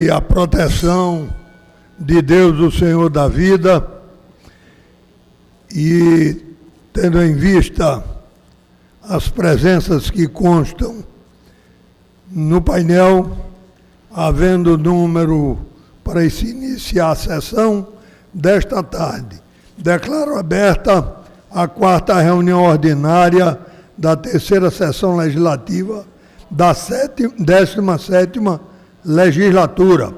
e a proteção de Deus, o Senhor da vida, e tendo em vista as presenças que constam no painel, havendo número para se iniciar a sessão desta tarde, declaro aberta a quarta reunião ordinária da terceira sessão legislativa da 17ª legislatura.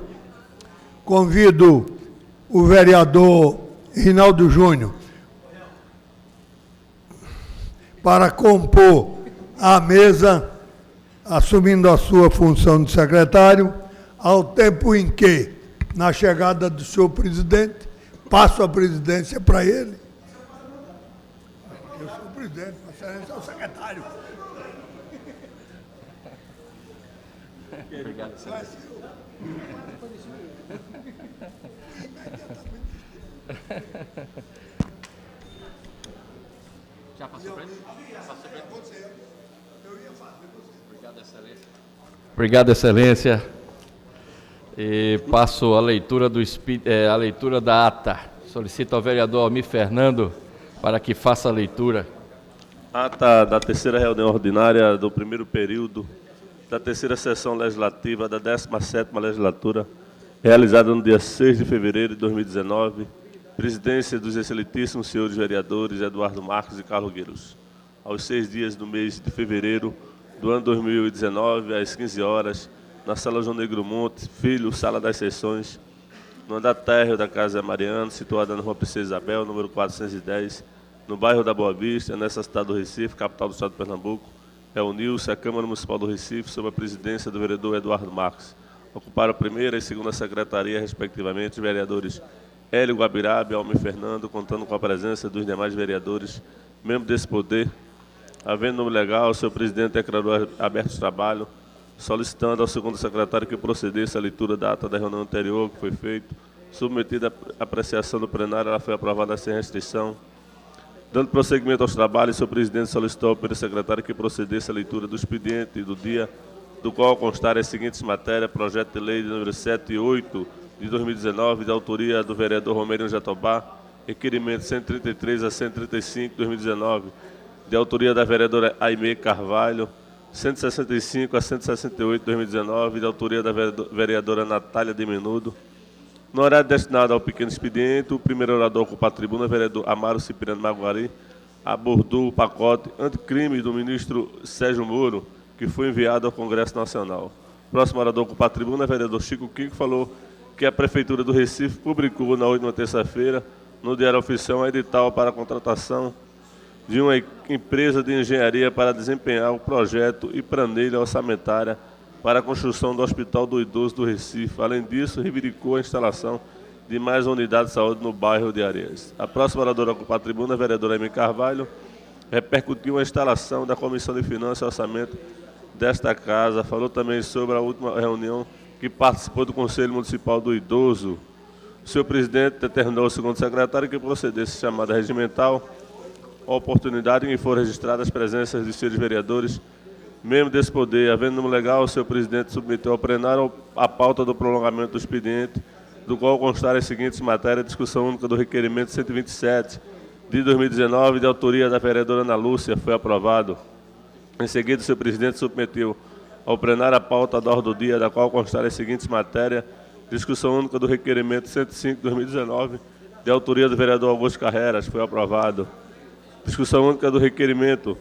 Convido o vereador Rinaldo Júnior para compor a mesa, assumindo a sua função de secretário, ao tempo em que, na chegada do senhor presidente, passo a presidência para ele. Eu sou o presidente, a excelência é o secretário. Obrigado, excelência. Já passou para ele? Obrigado, excelência. Obrigado, excelência. E passo a leitura, a leitura da ata. Solicito ao vereador Almir Fernando para que faça a leitura. Ata da terceira reunião ordinária do primeiro período da terceira sessão legislativa da 17ª legislatura, realizada no dia 6 de fevereiro de 2019, presidência dos excelentíssimos senhores vereadores Eduardo Marques e Carlos Gueiros. Aos 6 dias do mês de fevereiro do ano 2019, às 15 horas, na Sala João Negro Monte, Filho, Sala das Sessões, no andar térreo da Casa Mariano, situada na Rua Princesa Isabel, número 410, no bairro da Boa Vista, nessa cidade do Recife, capital do estado de Pernambuco, reuniu-se a Câmara Municipal do Recife sob a presidência do vereador Eduardo Marques. Ocuparam a primeira e segunda secretaria, respectivamente, os vereadores Hélio Guabirabe e Almir Fernando, contando com a presença dos demais vereadores, membros desse poder. Havendo nome legal, o senhor presidente declarou aberto o trabalho, solicitando ao segundo secretário que procedesse à leitura da ata da reunião anterior que foi feita. Submetida à apreciação do plenário, ela foi aprovada sem restrição. Dando prosseguimento aos trabalhos, o senhor presidente solicitou ao primeiro secretário que procedesse à leitura do expediente do dia, do qual constarem as seguintes matérias: projeto de lei de número 78 de 2019, de autoria do vereador Romero Jatobá, requerimento 133 a 135 de 2019, de autoria da vereadora Aimee Carvalho, 165 a 168 de 2019, de autoria da vereadora Natália de Menudo. No horário destinado ao pequeno expediente, o primeiro orador ocupa a tribuna, o vereador Amaro Cipriano Maguari, abordou o pacote anticrime do ministro Sérgio Moro, que foi enviado ao Congresso Nacional. O próximo orador ocupa a tribuna, o vereador Chico Kiko, falou que a Prefeitura do Recife publicou na última terça-feira, no Diário Oficial, um edital para a contratação de uma empresa de engenharia para desempenhar o projeto e planilha orçamentária para a construção do Hospital do Idoso do Recife. Além disso, reivindicou a instalação de mais uma unidade de saúde no bairro de Areias. A próxima oradora a ocupar a tribuna, a vereadora Aimee Carvalho, repercutiu a instalação da Comissão de Finanças e Orçamento desta casa. Falou também sobre a última reunião que participou do Conselho Municipal do Idoso. O senhor presidente determinou ao segundo secretário que procedesse à chamada regimental, a oportunidade em que foram registradas as presenças de senhores vereadores, membro desse poder. Havendo número legal, o senhor presidente submeteu ao plenário a pauta do prolongamento do expediente, do qual constarem as seguintes matérias: discussão única do requerimento 127 de 2019, de autoria da vereadora Ana Lúcia, foi aprovado. Em seguida, o senhor presidente submeteu ao plenário a pauta da ordem do dia, da qual constarem as seguintes matérias: discussão única do requerimento 105 de 2019, de autoria do vereador Augusto Carreras, foi aprovado. Discussão única do requerimento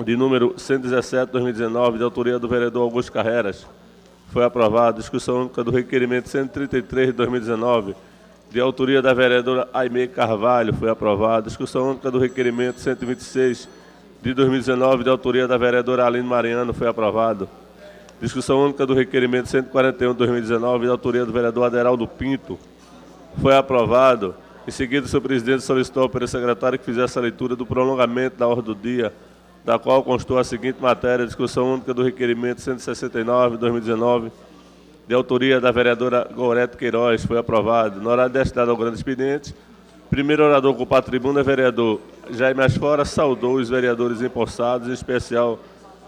de número 117 de 2019, de autoria do vereador Augusto Carreras, foi aprovado. Discussão única do requerimento 133 de 2019, de autoria da vereadora Aimee Carvalho, foi aprovado. Discussão única do requerimento 126 de 2019, de autoria da vereadora Aline Mariano, foi aprovado. Discussão única do requerimento 141 de 2019, de autoria do vereador Aderaldo Pinto, foi aprovado. Em seguida, o senhor presidente solicitou ao primeiro secretário que fizesse a leitura do prolongamento da ordem do dia, da qual constou a seguinte matéria: discussão única do requerimento 169 de 2019, de autoria da vereadora Gorete Queiroz, foi aprovado. No horário destinado ao grande expediente, primeiro orador a ocupar a tribuna, vereador Jaime Asfora, saudou os vereadores empossados, em especial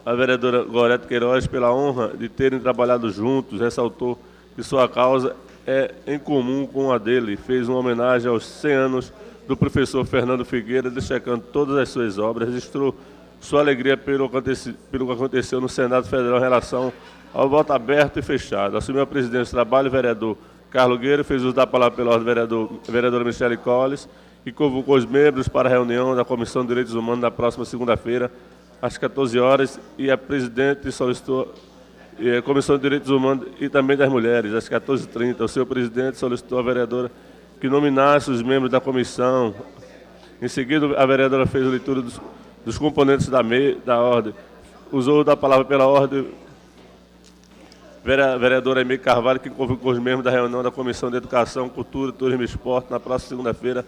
a vereadora Gorete Queiroz, pela honra de terem trabalhado juntos, ressaltou que sua causa é em comum com a dele. Fez uma homenagem aos 100 anos do professor Fernando Figueira, destacando todas as suas obras, registrou sua alegria pelo que aconteceu no Senado Federal em relação ao voto aberto e fechado. Assumiu a presidência do trabalho o vereador Carlos Guerreiro, fez uso da palavra pela ordem vereadora Michele Colles, e convocou os membros para a reunião da Comissão de Direitos Humanos na próxima segunda-feira, às 14 horas, e a presidente solicitou a Comissão de Direitos Humanos e também das Mulheres, às 14h30. O senhor presidente solicitou à vereadora que nominasse os membros da comissão. Em seguida, a vereadora fez a leitura dos componentes da ordem. Usou da palavra pela ordem a vereadora Emília Carvalho, que convocou os membros da reunião da Comissão de Educação, Cultura, Turismo e Esporte na próxima segunda-feira,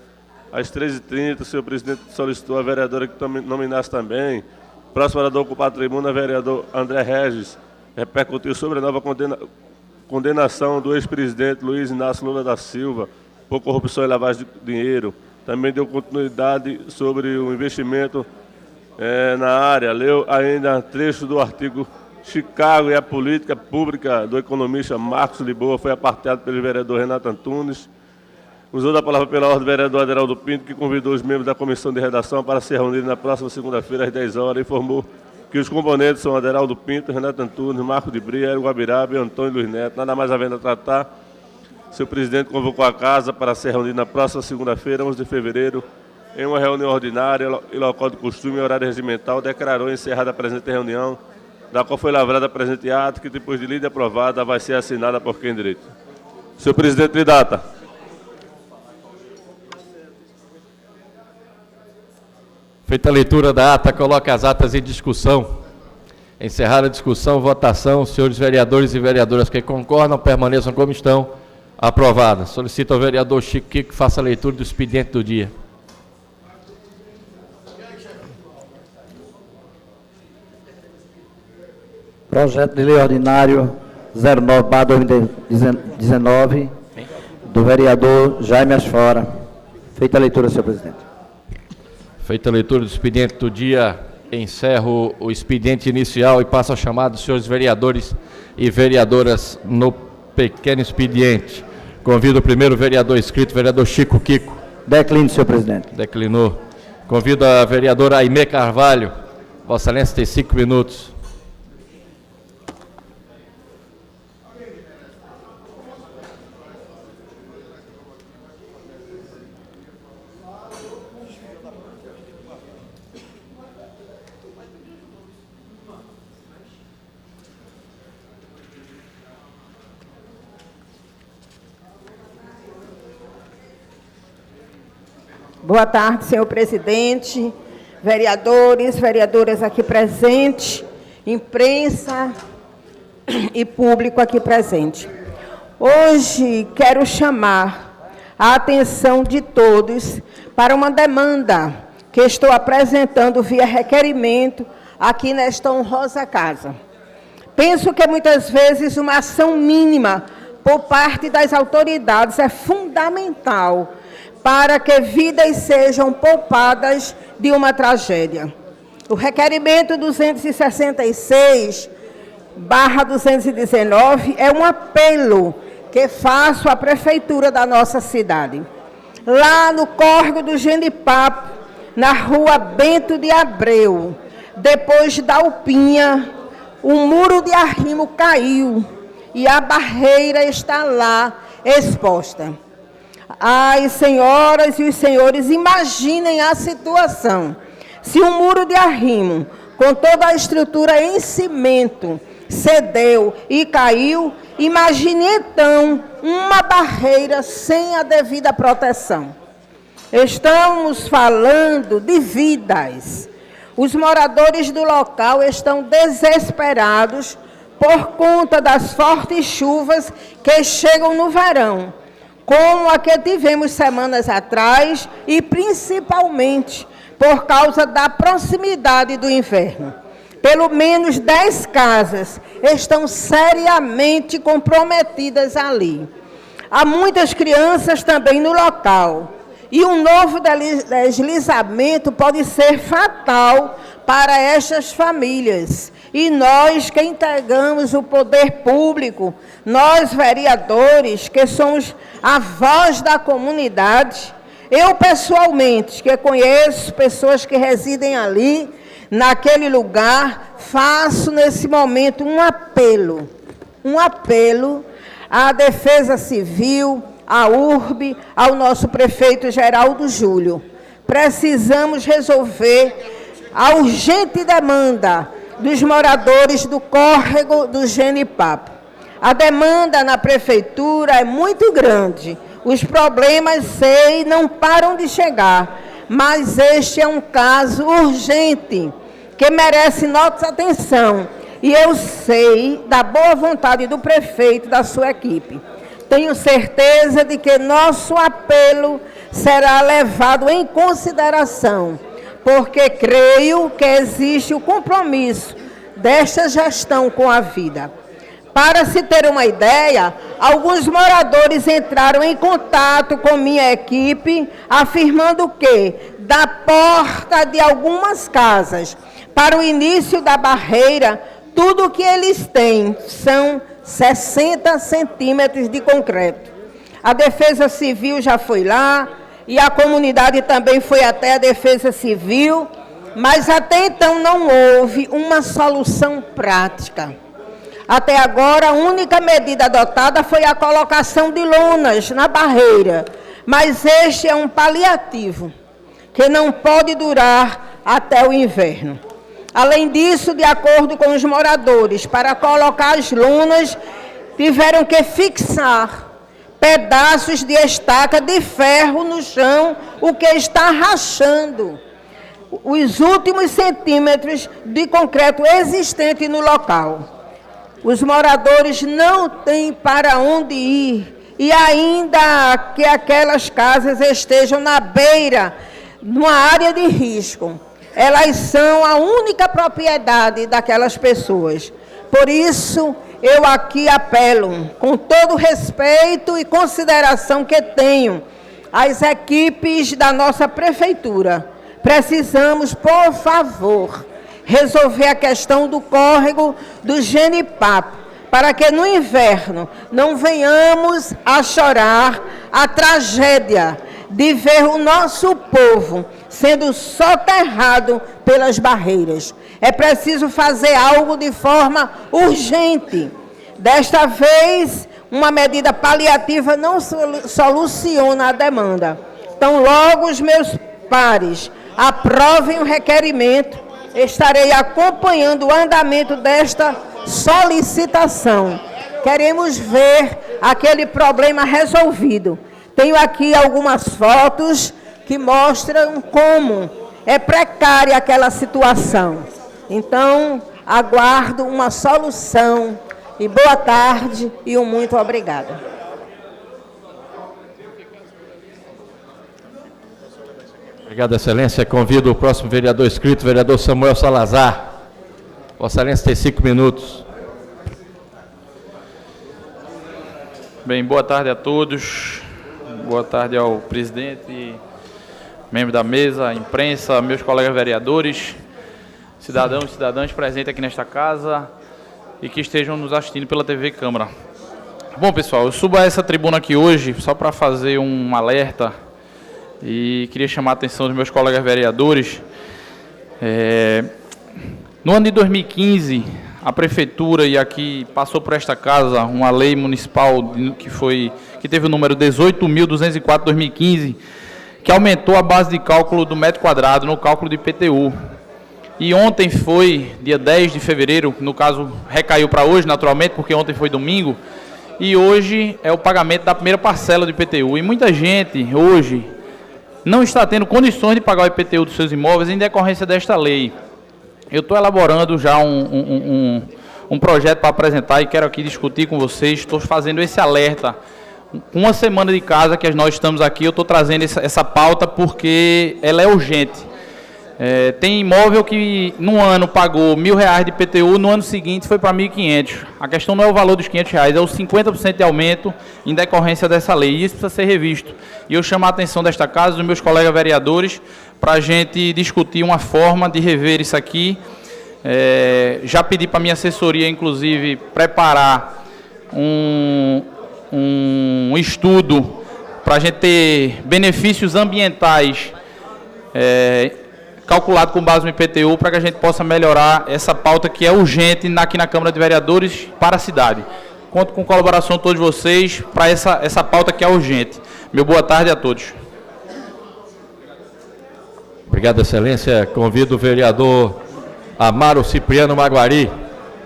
às 13h30. O senhor presidente solicitou a vereadora que nominasse também. Próximo vereador com o patrimônio, a vereador André Regis, repercutiu sobre a nova condenação do ex-presidente Luiz Inácio Lula da Silva por corrupção e lavagem de dinheiro. Também deu continuidade sobre o investimento na área. Leu ainda trecho do artigo Chicago e a Política Pública do economista Marcos Lisboa, foi apartado pelo vereador Renato Antunes. Usou da palavra pela ordem o vereador Aderaldo Pinto, que convidou os membros da comissão de redação para se reunirem na próxima segunda-feira, às 10 horas, e informou que os componentes são Aderaldo Pinto, Renato Antunes, Marco de Bria, Hélio Guabiraba e Antônio Luiz Neto. Nada mais havendo a tratar, seu presidente convocou a casa para se reunir na próxima segunda-feira, 11 de fevereiro, em uma reunião ordinária e local de costume e horário regimental. Declarou encerrada a presente reunião, da qual foi lavrada a presente ato, que depois de lida e aprovada vai ser assinada por quem direito. Senhor presidente, de data. Feita a leitura da ata, coloca as atas em discussão. Encerrada a discussão, votação. Senhores vereadores e vereadoras que concordam, permaneçam como estão. Aprovada. Solicito ao vereador Chico Kiko que faça a leitura do expediente do dia. Projeto de Lei Ordinário 09/2019, do vereador Jaime Asfora. Feita a leitura, senhor presidente. Feita a leitura do expediente do dia, encerro o expediente inicial e passo a chamada dos senhores vereadores e vereadoras no pequeno expediente. Convido o primeiro vereador inscrito, vereador Chico Kiko. Declino, senhor presidente. Declinou. Convido a vereadora Aimee Carvalho. Vossa Excelência tem 5 minutos. Boa tarde, senhor presidente, vereadores, vereadoras aqui presentes, imprensa e público aqui presente. Hoje quero chamar a atenção de todos para uma demanda que estou apresentando via requerimento aqui nesta honrosa casa. Penso que muitas vezes uma ação mínima por parte das autoridades é fundamental para que vidas sejam poupadas de uma tragédia. O requerimento 266/219 é um apelo que faço à prefeitura da nossa cidade. Lá no córrego do Genipapo, na rua Bento de Abreu, depois da Alpinha, um muro de arrimo caiu e a barreira está lá exposta. As senhoras e os senhores, imaginem a situação. Se um muro de arrimo, com toda a estrutura em cimento, cedeu e caiu, imagine então uma barreira sem a devida proteção. Estamos falando de vidas. Os moradores do local estão desesperados por conta das fortes chuvas que chegam no verão, como a que tivemos semanas atrás, e principalmente por causa da proximidade do inverno. Pelo menos 10 casas estão seriamente comprometidas ali. Há muitas crianças também no local. E um novo deslizamento pode ser fatal para estas famílias. E nós que integramos o poder público, nós vereadores, que somos a voz da comunidade, eu pessoalmente, que conheço pessoas que residem ali, naquele lugar, faço nesse momento um apelo à Defesa Civil, à URB, ao nosso prefeito Geraldo Júlio. Precisamos resolver a urgente demanda dos moradores do córrego do Genipapo. A demanda na prefeitura é muito grande. Os problemas, sei, não param de chegar, mas este é um caso urgente, que merece nossa atenção. E eu sei da boa vontade do prefeito e da sua equipe. Tenho certeza de que nosso apelo será levado em consideração, porque creio que existe o compromisso desta gestão com a vida. Para se ter uma ideia, alguns moradores entraram em contato com minha equipe, afirmando que, da porta de algumas casas para o início da barreira, tudo o que eles têm são 60 centímetros de concreto. A Defesa Civil já foi lá, e a comunidade também foi até a Defesa Civil, mas até então não houve uma solução prática. Até agora, a única medida adotada foi a colocação de lonas na barreira, mas este é um paliativo, que não pode durar até o inverno. Além disso, de acordo com os moradores, para colocar as lonas, tiveram que fixar pedaços de estaca de ferro no chão, o que está rachando os últimos centímetros de concreto existente no local. Os moradores não têm para onde ir, e ainda que aquelas casas estejam na beira, numa área de risco, elas são a única propriedade daquelas pessoas. Por isso, eu aqui apelo, com todo o respeito e consideração que tenho, às equipes da nossa prefeitura. Precisamos, por favor, resolver a questão do córrego do Genipapo, para que no inverno não venhamos a chorar a tragédia de ver o nosso povo sendo soterrado pelas barreiras. É preciso fazer algo de forma urgente. Desta vez, uma medida paliativa não soluciona a demanda. Então, logo os meus pares aprovem o requerimento, estarei acompanhando o andamento desta solicitação. Queremos ver aquele problema resolvido. Tenho aqui algumas fotos que mostram como é precária aquela situação. Então, aguardo uma solução. E boa tarde e um muito obrigada. Obrigado, Excelência. Convido o próximo vereador inscrito, vereador Samuel Salazar. Vossa Excelência tem 5 minutos. Bem, boa tarde a todos. Boa tarde ao presidente, membro da mesa, imprensa, meus colegas vereadores, cidadãos e cidadãs presentes aqui nesta casa e que estejam nos assistindo pela TV Câmara. Bom, pessoal, eu subo a essa tribuna aqui hoje só para fazer um alerta e queria chamar a atenção dos meus colegas vereadores. No ano de 2015, a Prefeitura, e aqui passou por esta casa, uma lei municipal que teve o número 18.204/2015, que aumentou a base de cálculo do metro quadrado no cálculo de IPTU. E ontem foi, dia 10 de fevereiro, no caso recaiu para hoje, naturalmente, porque ontem foi domingo, e hoje é o pagamento da primeira parcela do IPTU. E muita gente hoje não está tendo condições de pagar o IPTU dos seus imóveis em decorrência desta lei. Eu estou elaborando já um projeto para apresentar e quero aqui discutir com vocês. Estou fazendo esse alerta. Com uma semana de casa que nós estamos aqui, eu estou trazendo essa pauta porque ela é urgente. Tem imóvel que no ano pagou R$1.000 de IPTU, no ano seguinte foi para R$1.500. A questão não é o valor dos R$500, é os 50% de aumento em decorrência dessa lei. E isso precisa ser revisto. E eu chamo a atenção desta casa, dos meus colegas vereadores, para a gente discutir uma forma de rever isso aqui Já pedi para minha assessoria, inclusive, preparar um estudo para a gente ter benefícios ambientais calculado com base no IPTU, para que a gente possa melhorar essa pauta que é urgente aqui na Câmara de Vereadores para a cidade. Conto com a colaboração de todos vocês para essa pauta que é urgente. Meu boa tarde a todos. Obrigado, Excelência. Convido o vereador Amaro Cipriano Maguari.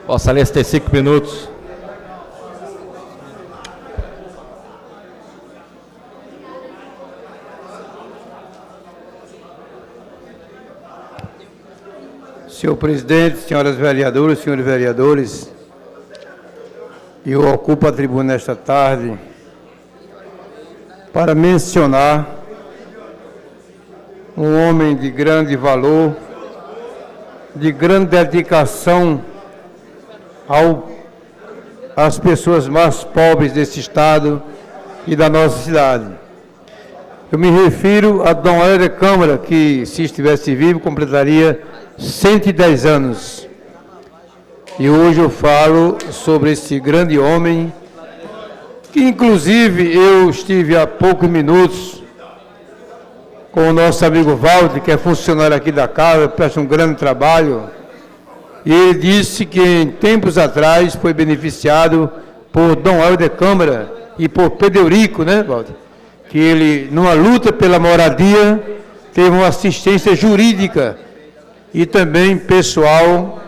Vossa Excelência tem 5 minutos. Senhor presidente, senhoras vereadoras, senhores vereadores, eu ocupo a tribuna nesta tarde para mencionar um homem de grande valor, de grande dedicação às pessoas mais pobres desse estado e da nossa cidade. Eu me refiro a Dom Helder Câmara, que, se estivesse vivo, completaria 110 anos. E hoje eu falo sobre esse grande homem, que inclusive eu estive há poucos minutos com o nosso amigo Walter, que é funcionário aqui da casa, presta um grande trabalho, e ele disse que em tempos atrás foi beneficiado por Dom Helder Câmara e por Pedro Eurico, né, Walter? Que ele, numa luta pela moradia, teve uma assistência jurídica e também pessoal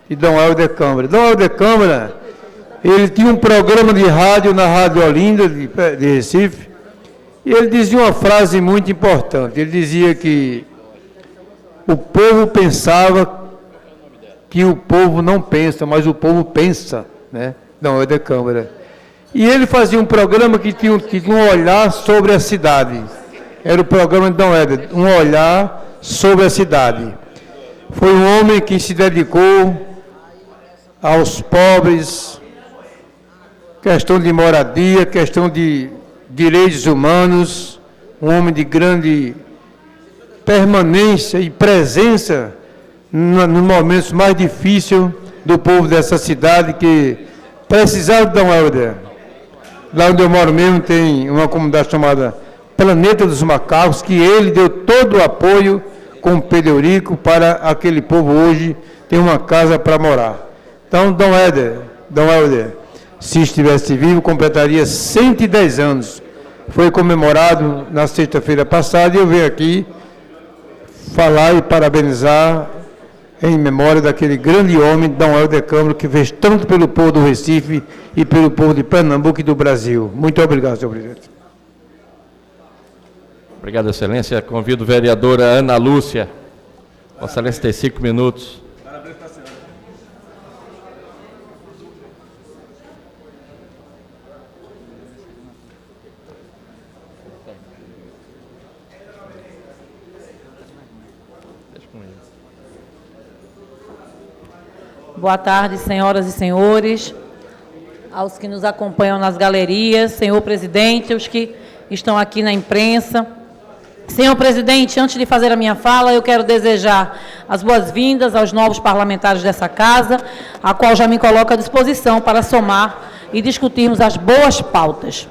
de Dom Helder Câmara. Dom Helder Câmara, ele tinha um programa de rádio na Rádio Olinda, de Recife, e ele dizia uma frase muito importante. Ele dizia que o povo pensava que o povo não pensa, mas o povo pensa, né? Dom Helder Câmara. E ele fazia um programa que tinha um olhar sobre a cidade. Era o programa de Dom Helder, um olhar sobre a cidade. Foi um homem que se dedicou aos pobres, questão de moradia, questão de direitos humanos, um homem de grande permanência e presença nos momentos mais difíceis do povo dessa cidade, que precisava de Dom Helder. Lá onde eu moro mesmo tem uma comunidade chamada Planeta dos Macacos, que ele deu todo o apoio com Pedro Eurico para aquele povo hoje ter uma casa para morar. Então, Dom Helder, se estivesse vivo, completaria 110 anos. Foi comemorado na sexta-feira passada e eu venho aqui falar e parabenizar em memória daquele grande homem, Dom Helder Câmara, que fez tanto pelo povo do Recife e pelo povo de Pernambuco e do Brasil. Muito obrigado, senhor presidente. Obrigado, Excelência. Convido a vereadora Ana Lúcia. Vossa Excelência tem 5 minutos. Parabéns para a senhora. Boa tarde, senhoras e senhores, aos que nos acompanham nas galerias, senhor presidente, os que estão aqui na imprensa. Senhor presidente, antes de fazer a minha fala, eu quero desejar as boas-vindas aos novos parlamentares dessa casa, a qual já me coloco à disposição para somar e discutirmos as boas pautas.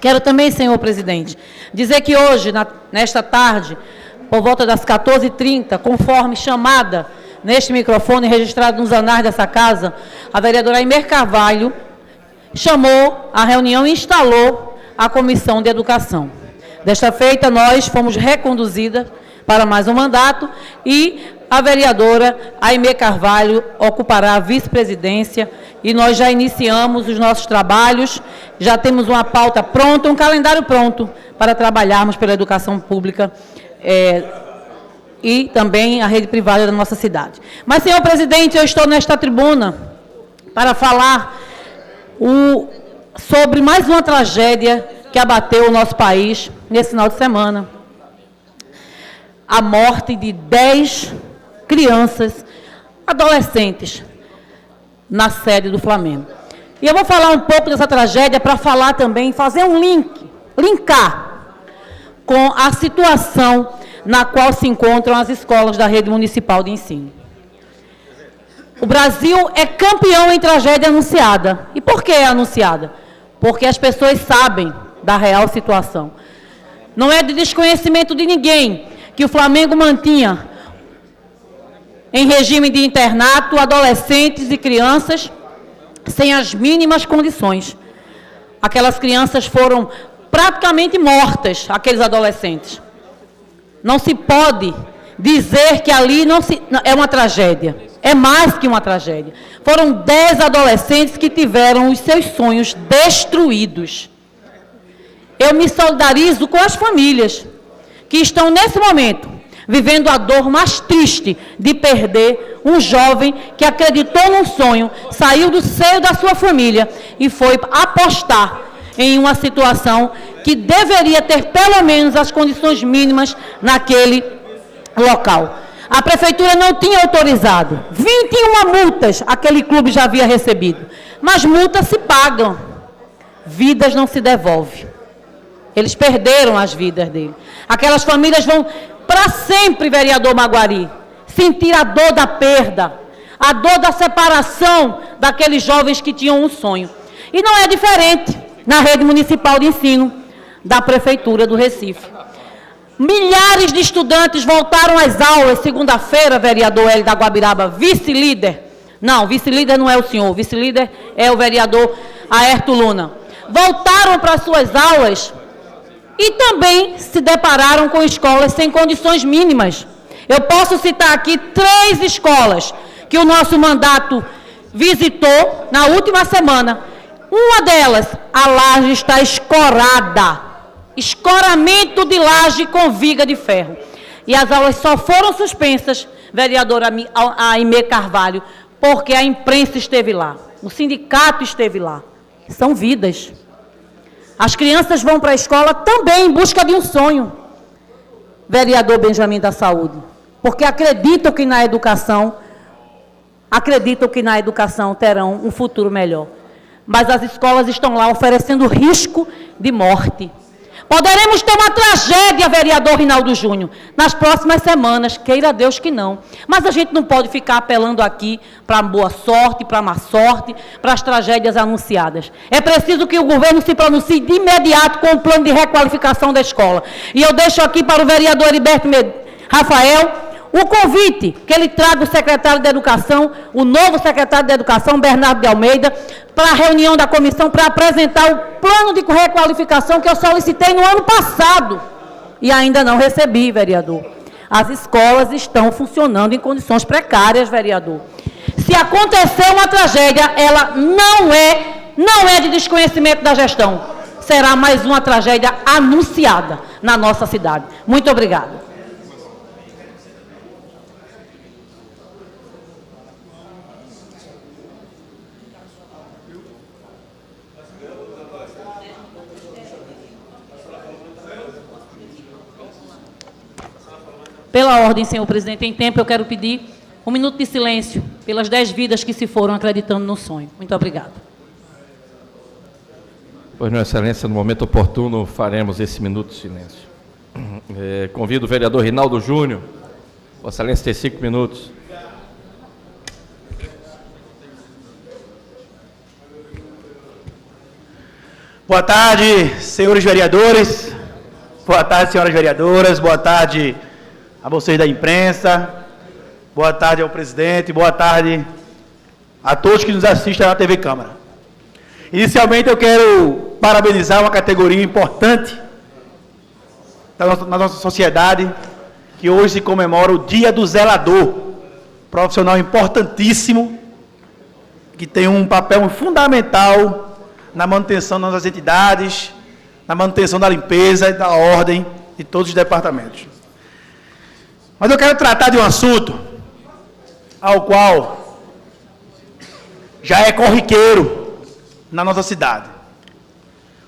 Quero também, senhor presidente, dizer que hoje, nesta tarde, por volta das 14h30, conforme chamada neste microfone registrado nos anais dessa casa, a vereadora Aimer Carvalho chamou a reunião e instalou a Comissão de Educação. Desta feita, nós fomos reconduzidas para mais um mandato e a vereadora Aimer Carvalho ocupará a vice-presidência e nós já iniciamos os nossos trabalhos, já temos uma pauta pronta, um calendário pronto para trabalharmos pela educação pública e também a rede privada da nossa cidade. Mas, senhor presidente, eu estou nesta tribuna para falar sobre mais uma tragédia que abateu o nosso país nesse final de semana. A morte de 10 crianças, adolescentes, na sede do Flamengo. E eu vou falar um pouco dessa tragédia para falar também, fazer um linkar com a situação na qual se encontram as escolas da rede municipal de ensino. O Brasil é campeão em tragédia anunciada. E por que é anunciada? Porque as pessoas sabem da real situação. Não é de desconhecimento de ninguém que o Flamengo mantinha em regime de internato adolescentes e crianças sem as mínimas condições. Aquelas crianças foram praticamente mortas, aqueles adolescentes. Não se pode dizer que ali é uma tragédia. É mais que uma tragédia. Foram 10 adolescentes que tiveram os seus sonhos destruídos. Eu me solidarizo com as famílias que estão, nesse momento, vivendo a dor mais triste de perder um jovem que acreditou num sonho, saiu do seio da sua família e foi apostar em uma situação que deveria ter pelo menos as condições mínimas naquele local. A prefeitura não tinha autorizado. 21 multas aquele clube já havia recebido. Mas multas se pagam. Vidas não se devolvem. Eles perderam as vidas dele. Aquelas famílias vão para sempre, vereador Maguari, sentir a dor da perda, a dor da separação daqueles jovens que tinham um sonho. E não é diferente na rede municipal de ensino da Prefeitura do Recife. Milhares de estudantes voltaram às aulas segunda-feira, vereador Hélio da Guabiraba, vice-líder. Não, vice-líder não é o senhor, vice-líder é o vereador Aerto Luna. Voltaram para suas aulas e também se depararam com escolas sem condições mínimas. Eu posso citar aqui 3 escolas que o nosso mandato visitou na última semana. Uma delas, a laje está escorada. Escoramento de laje com viga de ferro. E as aulas só foram suspensas, vereadora Aimee Carvalho, porque a imprensa esteve lá, o sindicato esteve lá. São vidas. As crianças vão para a escola também em busca de um sonho, vereador Benjamin da Saúde, porque acreditam que na educação terão um futuro melhor. Mas as escolas estão lá oferecendo risco de morte. Poderemos ter uma tragédia, vereador Rinaldo Júnior, nas próximas semanas, queira Deus que não. Mas a gente não pode ficar apelando aqui para boa sorte, para má sorte, para as tragédias anunciadas. É preciso que o governo se pronuncie de imediato com o plano de requalificação da escola. E eu deixo aqui para o vereador Heriberto Rafael o convite que ele traga o secretário de Educação, o novo secretário de Educação, Bernardo de Almeida, para a reunião da comissão para apresentar o plano de requalificação que eu solicitei no ano passado e ainda não recebi, vereador. As escolas estão funcionando em condições precárias, vereador. Se acontecer uma tragédia, ela não é de desconhecimento da gestão. Será mais uma tragédia anunciada na nossa cidade. Muito obrigada. Pela ordem, senhor presidente, em tempo eu quero pedir 1 minuto de silêncio pelas 10 vidas que se foram acreditando no sonho. Muito obrigada. Pois não, excelência, no momento oportuno faremos esse minuto de silêncio. Convido o vereador Rinaldo Júnior. Vossa excelência tem 5 minutos. Boa tarde, senhores vereadores. Boa tarde, senhoras vereadoras. Boa tarde a vocês da imprensa, boa tarde ao presidente, boa tarde a todos que nos assistem na TV Câmara. Inicialmente eu quero parabenizar uma categoria importante na nossa sociedade, que hoje se comemora o Dia do Zelador, profissional importantíssimo, que tem um papel fundamental na manutenção das nossas entidades, na manutenção da limpeza e da ordem de todos os departamentos. Mas eu quero tratar de um assunto ao qual já é corriqueiro na nossa cidade.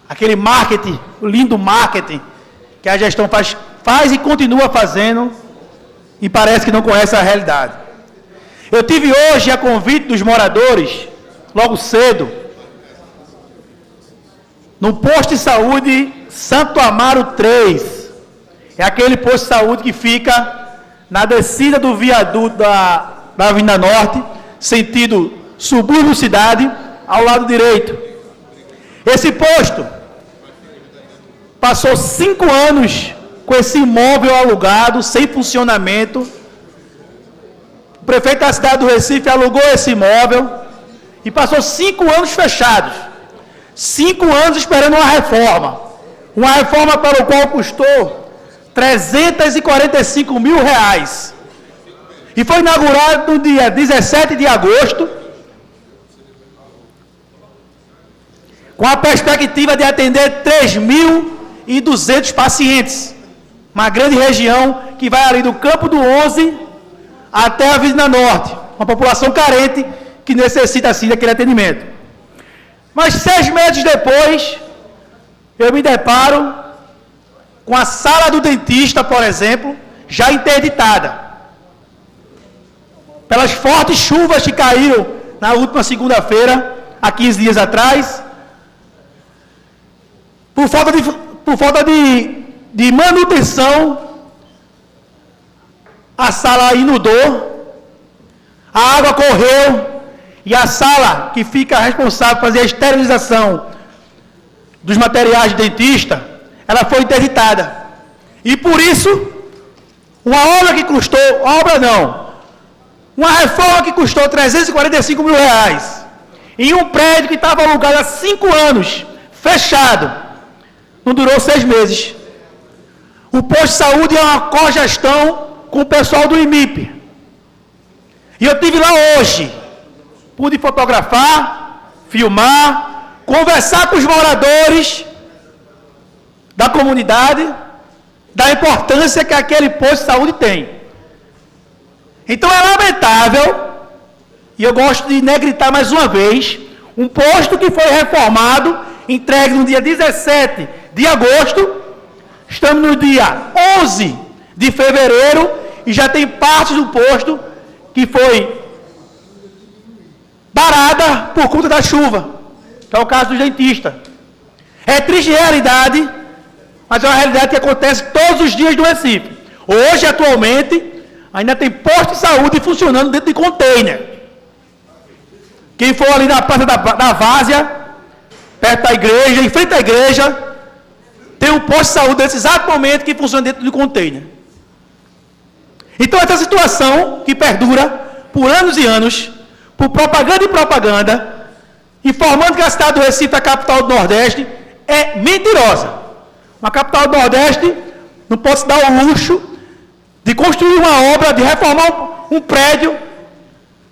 Aquele marketing, o lindo marketing que a gestão faz e continua fazendo e parece que não conhece a realidade. Eu tive hoje a convite dos moradores, logo cedo, no posto de saúde Santo Amaro 3. É aquele posto de saúde que fica na descida do viaduto da Avenida Norte, sentido subúrbio cidade, ao lado direito. Esse posto passou 5 anos com esse imóvel alugado, sem funcionamento. O prefeito da cidade do Recife alugou esse imóvel e passou 5 anos fechados. 5 anos esperando uma reforma. Uma reforma para o qual custou R$345 mil. E foi inaugurado no dia 17 de agosto, com a perspectiva de atender 3.200 pacientes. Uma grande região que vai ali do Campo do 11 até a Avenida Norte. Uma população carente que necessita, assim, daquele atendimento. Mas 6 meses depois, eu me deparo com a sala do dentista, por exemplo, já interditada. Pelas fortes chuvas que caíram na última segunda-feira, há 15 dias atrás, por falta de manutenção, a sala inundou, a água correu, e a sala que fica responsável por fazer a esterilização dos materiais de dentista, ela foi interditada. E por isso, uma obra que custou, uma reforma que custou R$345 mil, em um prédio que estava alugado há 5 anos, fechado, não durou 6 meses. O posto de saúde é uma cogestão com o pessoal do IMIP. E eu estive lá hoje, pude fotografar, filmar, conversar com os moradores da comunidade, da importância que aquele posto de saúde tem. Então é lamentável, e eu gosto de negritar mais uma vez, um posto que foi reformado, entregue no dia 17 de agosto, estamos no dia 11 de fevereiro, e já tem parte do posto que foi parada por conta da chuva, que é o caso do dentista. É triste realidade, mas é uma realidade que acontece todos os dias no Recife. Hoje, atualmente, ainda tem posto de saúde funcionando dentro de container. Quem for ali na Praça da Várzea, perto da igreja, em frente à igreja, tem um posto de saúde nesse exato momento que funciona dentro de container. Então, essa situação que perdura por anos e anos, por propaganda e propaganda, informando que a cidade do Recife é a capital do Nordeste, é mentirosa. Uma capital do Nordeste não pode se dar o luxo de construir uma obra, de reformar um prédio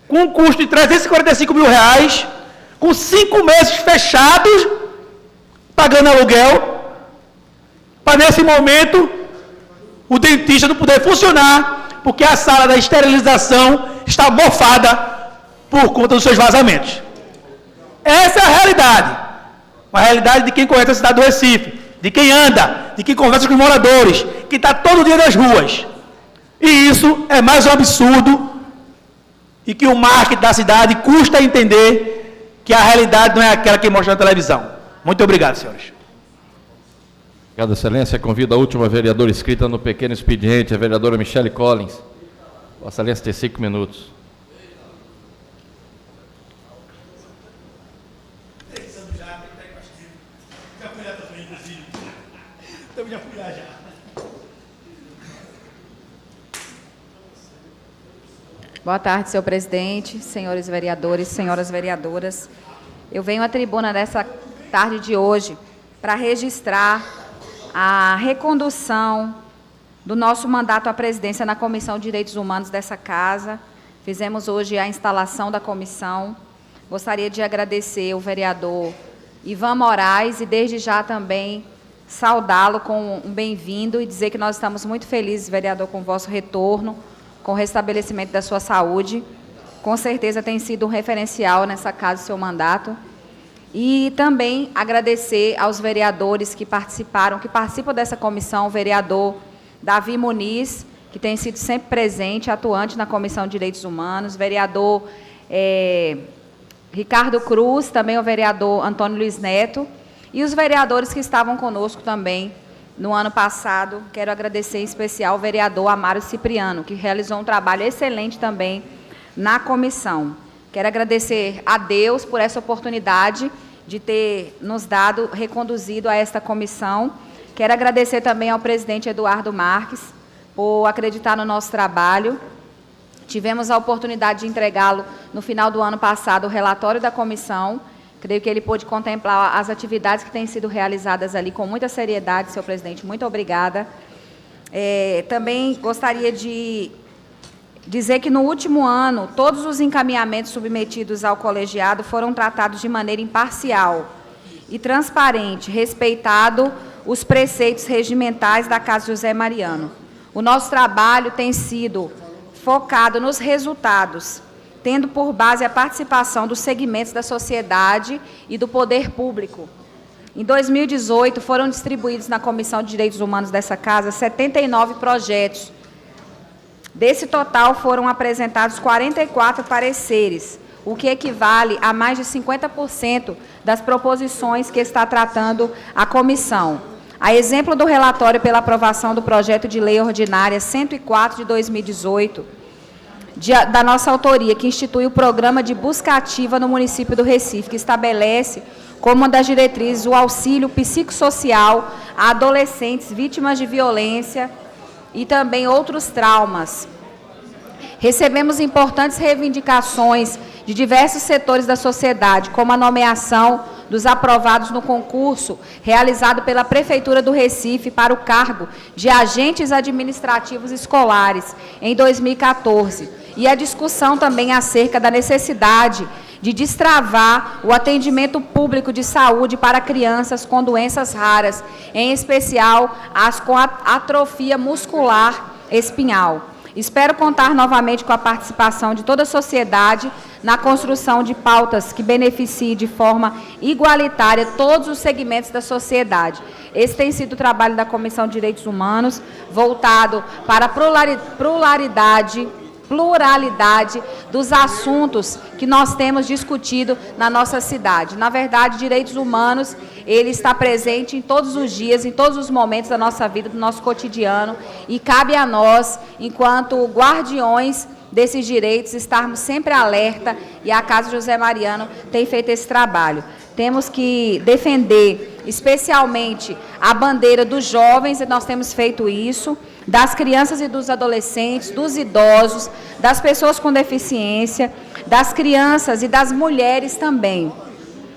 com um custo de R$345 mil, com 5 meses fechados, pagando aluguel, para nesse momento o dentista não poder funcionar, porque a sala da esterilização está mofada por conta dos seus vazamentos. Essa é a realidade. Uma realidade de quem conhece a cidade do Recife, de quem anda, de quem conversa com os moradores, que está todo dia nas ruas. E isso é mais um absurdo, e que o marketing da cidade custa entender que a realidade não é aquela que mostra na televisão. Muito obrigado, senhores. Obrigado, Excelência. Convido a última vereadora inscrita no pequeno expediente, a vereadora Michele Collins. Vossa Excelência tem 5 minutos. Boa tarde, senhor presidente, senhores vereadores, senhoras vereadoras. Eu venho à tribuna dessa tarde de hoje para registrar a recondução do nosso mandato à presidência na Comissão de Direitos Humanos dessa casa. Fizemos hoje a instalação da comissão. Gostaria de agradecer o vereador Ivan Moraes e, desde já, também saudá-lo com um bem-vindo e dizer que nós estamos muito felizes, vereador, com o vosso retorno, com o restabelecimento da sua saúde. Com certeza tem sido um referencial nessa casa o seu mandato. E também agradecer aos vereadores que participaram, que participam dessa comissão, o vereador Davi Muniz, que tem sido sempre presente, atuante na Comissão de Direitos Humanos, vereador Ricardo Cruz, também o vereador Antônio Luiz Neto, e os vereadores que estavam conosco também no ano passado. Quero agradecer em especial ao vereador Amário Cipriano, que realizou um trabalho excelente também na comissão. Quero agradecer a Deus por essa oportunidade de ter nos dado, reconduzido a esta comissão. Quero agradecer também ao presidente Eduardo Marques por acreditar no nosso trabalho. Tivemos a oportunidade de entregá-lo no final do ano passado, o relatório da comissão. Creio que ele pôde contemplar as atividades que têm sido realizadas ali com muita seriedade, senhor presidente. Muito obrigada. Também gostaria de dizer que no último ano, todos os encaminhamentos submetidos ao colegiado foram tratados de maneira imparcial e transparente, respeitado os preceitos regimentais da Casa José Mariano. O nosso trabalho tem sido focado nos resultados, tendo por base a participação dos segmentos da sociedade e do poder público. Em 2018, foram distribuídos na Comissão de Direitos Humanos dessa Casa 79 projetos. Desse total, foram apresentados 44 pareceres, o que equivale a mais de 50% das proposições que está tratando a comissão. A exemplo do relatório pela aprovação do projeto de lei ordinária 104 de 2018, da nossa autoria, que institui o programa de busca ativa no município do Recife, que estabelece como uma das diretrizes o auxílio psicossocial a adolescentes vítimas de violência e também outros traumas. Recebemos importantes reivindicações de diversos setores da sociedade, como a nomeação dos aprovados no concurso realizado pela Prefeitura do Recife para o cargo de agentes administrativos escolares em 2014, e a discussão também acerca da necessidade de destravar o atendimento público de saúde para crianças com doenças raras, em especial as com atrofia muscular espinhal. Espero contar novamente com a participação de toda a sociedade na construção de pautas que beneficiem de forma igualitária todos os segmentos da sociedade. Esse tem sido o trabalho da Comissão de Direitos Humanos, voltado para a pluralidade dos assuntos que nós temos discutido na nossa cidade. Na verdade, direitos humanos, ele está presente em todos os dias, em todos os momentos da nossa vida, do nosso cotidiano, e cabe a nós, enquanto guardiões desses direitos, estarmos sempre alerta, e a Casa José Mariano tem feito esse trabalho. Temos que defender, especialmente, a bandeira dos jovens, e nós temos feito isso, das crianças e dos adolescentes, dos idosos, das pessoas com deficiência, das crianças e das mulheres também.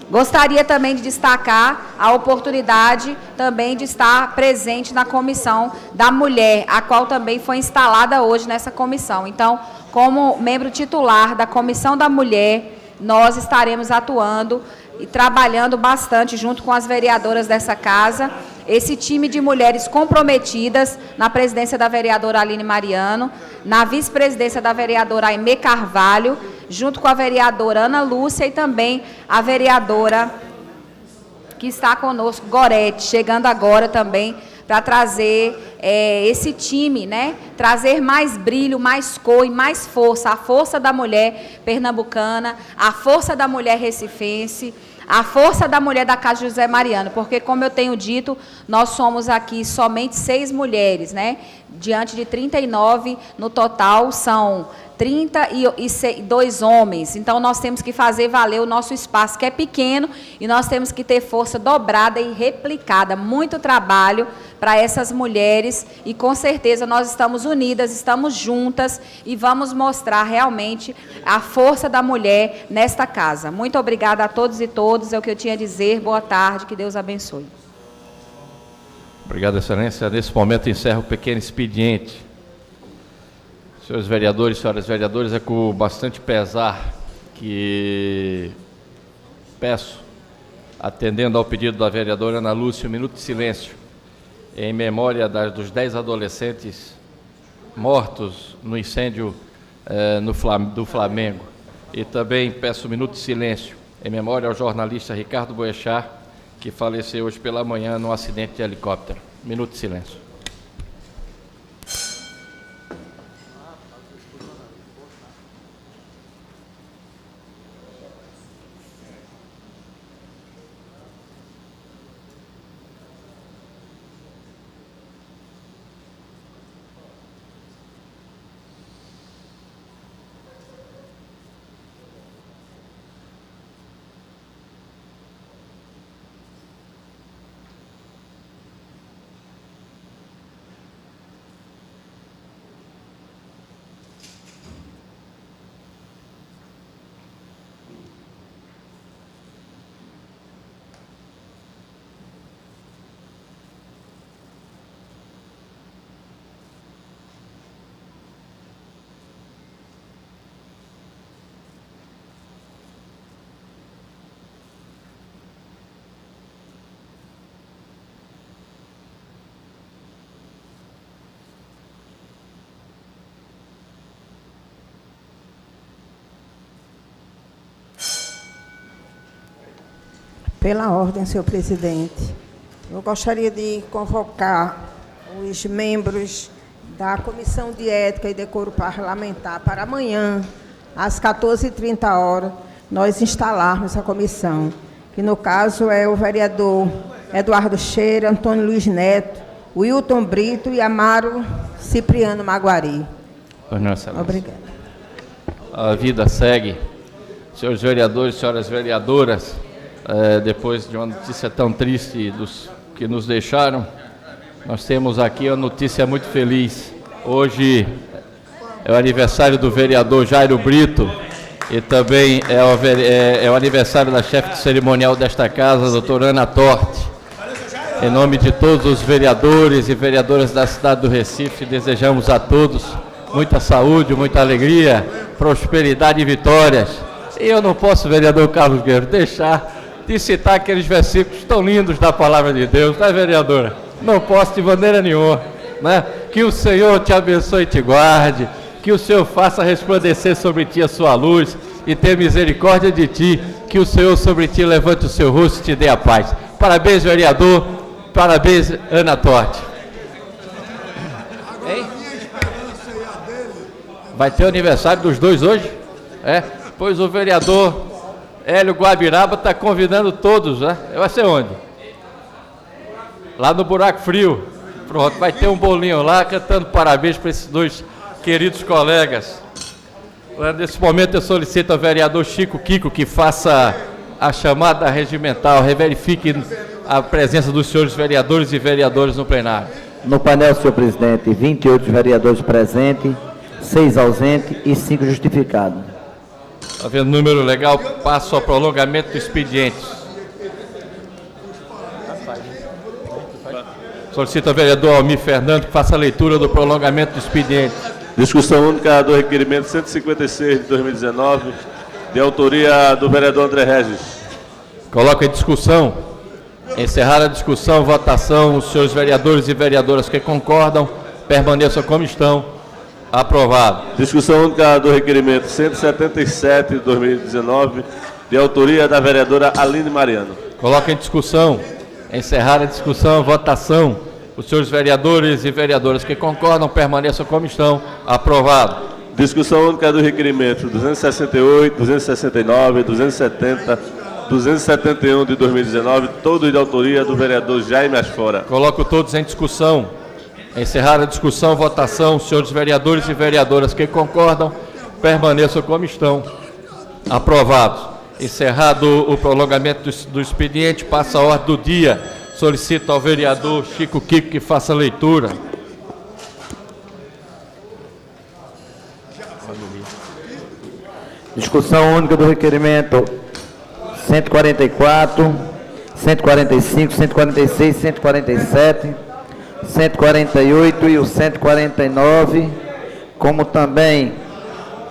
Gostaria também de destacar a oportunidade também de estar presente na Comissão da Mulher, a qual também foi instalada hoje nessa comissão. Então, como membro titular da Comissão da Mulher, nós estaremos atuando e trabalhando bastante junto com as vereadoras dessa casa, esse time de mulheres comprometidas na presidência da vereadora Aline Mariano, na vice-presidência da vereadora Aimee Carvalho, junto com a vereadora Ana Lúcia e também a vereadora que está conosco, Gorete, chegando agora também para trazer esse time, né? Trazer mais brilho, mais cor e mais força, a força da mulher pernambucana, a força da mulher recifense, a força da mulher da Casa José Mariano, porque, como eu tenho dito, nós somos aqui somente 6 mulheres, né? Diante de 39 no total, são 32 homens. Então, nós temos que fazer valer o nosso espaço, que é pequeno, e nós temos que ter força dobrada e replicada. Muito trabalho para essas mulheres, e com certeza nós estamos unidas, estamos juntas, e vamos mostrar realmente a força da mulher nesta casa. Muito obrigada a todos e todas, é o que eu tinha a dizer. Boa tarde, que Deus abençoe. Obrigado, Excelência. Nesse momento, encerro o pequeno expediente. Senhores vereadores, senhoras vereadoras, é com bastante pesar que peço, atendendo ao pedido da vereadora Ana Lúcia, um minuto de silêncio em memória dos 10 adolescentes mortos no incêndio do Flamengo. E também peço um minuto de silêncio em memória ao jornalista Ricardo Boechat, que faleceu hoje pela manhã num acidente de helicóptero. Minuto de silêncio. Pela ordem, senhor presidente. Eu gostaria de convocar os membros da Comissão de Ética e Decoro Parlamentar para amanhã, às 14h30, nós instalarmos a comissão, que no caso é o vereador Eduardo Cheira, Antônio Luiz Neto, Wilton Brito e Amaro Cipriano Maguari. Obrigada. A vida segue. Senhores vereadores, senhoras vereadoras, depois de uma notícia tão triste dos que nos deixaram, nós temos aqui uma notícia muito feliz. Hoje é o aniversário do vereador Jairo Brito e também é o aniversário da chefe de cerimonial desta casa, doutora Ana Torte. Em nome de todos os vereadores e vereadoras da cidade do Recife, desejamos a todos muita saúde, muita alegria, prosperidade e vitórias. E eu não posso, vereador Carlos Guerreiro, deixar de citar aqueles versículos tão lindos da palavra de Deus, né, vereadora? Não posso de maneira nenhuma, né? Que o Senhor te abençoe e te guarde, que o Senhor faça resplandecer sobre ti a sua luz e tenha misericórdia de ti, que o Senhor sobre ti levante o seu rosto e te dê a paz. Parabéns, vereador, parabéns, Ana Torte. Hein? Vai ter o aniversário dos dois hoje? Pois o vereador Hélio Guabiraba está convidando todos, né? Vai ser onde? Lá no Buraco Frio. Pronto, vai ter um bolinho lá, cantando parabéns para esses dois queridos colegas. Nesse momento eu solicito ao vereador Chico Kiko que faça a chamada regimental, reverifique a presença dos senhores vereadores e vereadoras no plenário. No painel, senhor presidente, 28 vereadores presentes, 6 ausentes e 5 justificados. Havendo número legal, passo ao prolongamento do expediente. Solicito ao vereador Almir Fernando que faça a leitura do prolongamento do expediente. Discussão única do requerimento 156 de 2019, de autoria do vereador André Regis. Coloco em discussão. Encerrar a discussão, votação. Os senhores vereadores e vereadoras que concordam, permaneçam como estão. Aprovado. Discussão única do requerimento 177 de 2019, de autoria da vereadora Aline Mariano. Coloco em discussão. Encerrar a discussão, votação. Os senhores vereadores e vereadoras que concordam, permaneçam como estão. Aprovado. Discussão única do requerimento 268, 269, 270, 271 de 2019, todos de autoria do vereador Jaime Asfora. Coloco todos em discussão. Encerrar a discussão, votação. Os senhores vereadores e vereadoras que concordam, permaneçam como estão. Aprovados. Encerrado o prolongamento do expediente, passa a ordem do dia. Solicito ao vereador Chico Kiko que faça a leitura. Discussão única do requerimento 144, 145, 146, 147, 148 e o 149, como também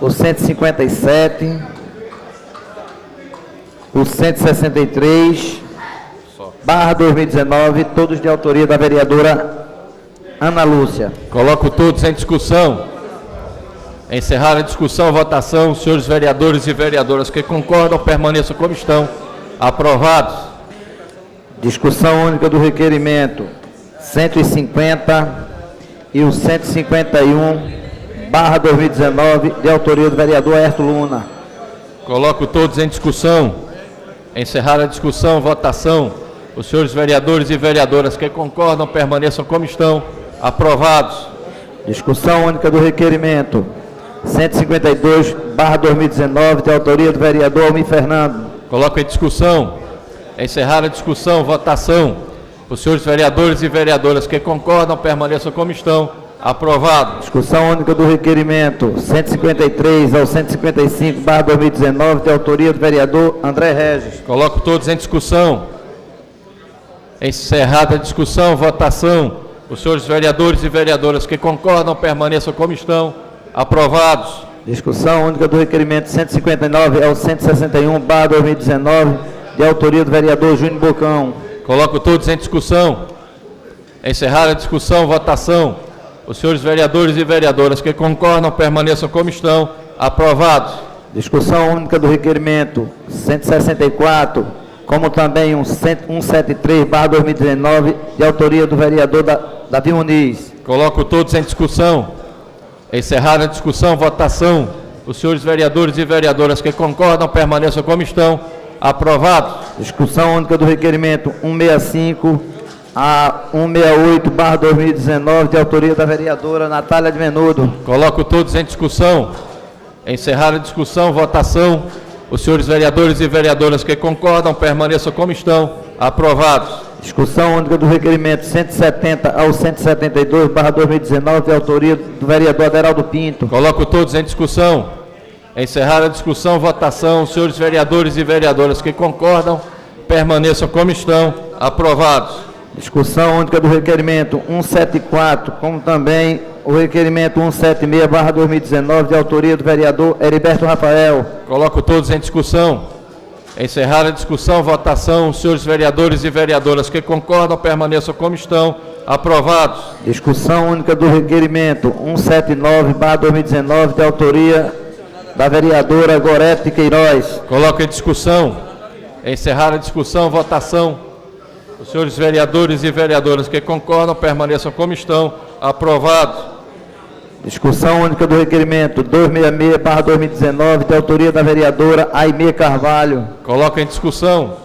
o 157, o 163, /2019, todos de autoria da vereadora Ana Lúcia. Coloco todos em discussão. Encerrar a discussão, votação. Os senhores vereadores e vereadoras que concordam, permaneçam como estão. Aprovados. Discussão única do requerimento 150 e o 151, /2019, de autoria do vereador Aerto Luna. Coloco todos em discussão. Encerrar a discussão, votação. Os senhores vereadores e vereadoras que concordam, permaneçam como estão. Aprovados. Discussão única do requerimento 152, /2019, de autoria do vereador Almir Fernando. Coloco em discussão. Encerrar a discussão, votação. Os senhores vereadores e vereadoras que concordam, permaneçam como estão. Aprovado. Discussão única do requerimento 153 ao 155, /2019, de autoria do vereador André Regis. Coloco todos em discussão. Encerrada a discussão, votação. Os senhores vereadores e vereadoras que concordam, permaneçam como estão. Aprovados. Discussão única do requerimento 159 ao 161, /2019, de autoria do vereador Júnior Bocão. Coloco todos em discussão. Encerrada a discussão, votação. Os senhores vereadores e vereadoras que concordam, permaneçam como estão. Aprovados. Discussão única do requerimento 164 como também o 173/2019, de autoria do vereador Davi Muniz. Coloco todos em discussão. Encerrada a discussão, votação. Os senhores vereadores e vereadoras que concordam permaneçam como estão. Aprovados. Discussão única do requerimento 165 a 168/2019, de autoria da vereadora Natália de Menudo. Coloco todos em discussão. Encerrada a discussão, votação. Os senhores vereadores e vereadoras que concordam permaneçam como estão. Aprovados. Discussão única do requerimento 170 ao 172/2019, de autoria do vereador Aderaldo Pinto. Coloco todos em discussão. Encerrada a discussão, votação. Os senhores vereadores e vereadoras que concordam permaneçam como estão. Aprovados. Discussão única do requerimento 174, como também o requerimento 176/2019, de autoria do vereador Heriberto Rafael. Coloco todos em discussão. Encerrada a discussão, votação. Os senhores vereadores e vereadoras que concordam permaneçam como estão. Aprovados. Discussão única do requerimento 179/2019, de autoria da vereadora Gorete Queiroz. Coloco em discussão. Encerrada a discussão, votação. Os senhores vereadores e vereadoras que concordam permaneçam como estão. Aprovados. Discussão única do requerimento 266/2019, de autoria da vereadora Aimee Carvalho. Coloco em discussão.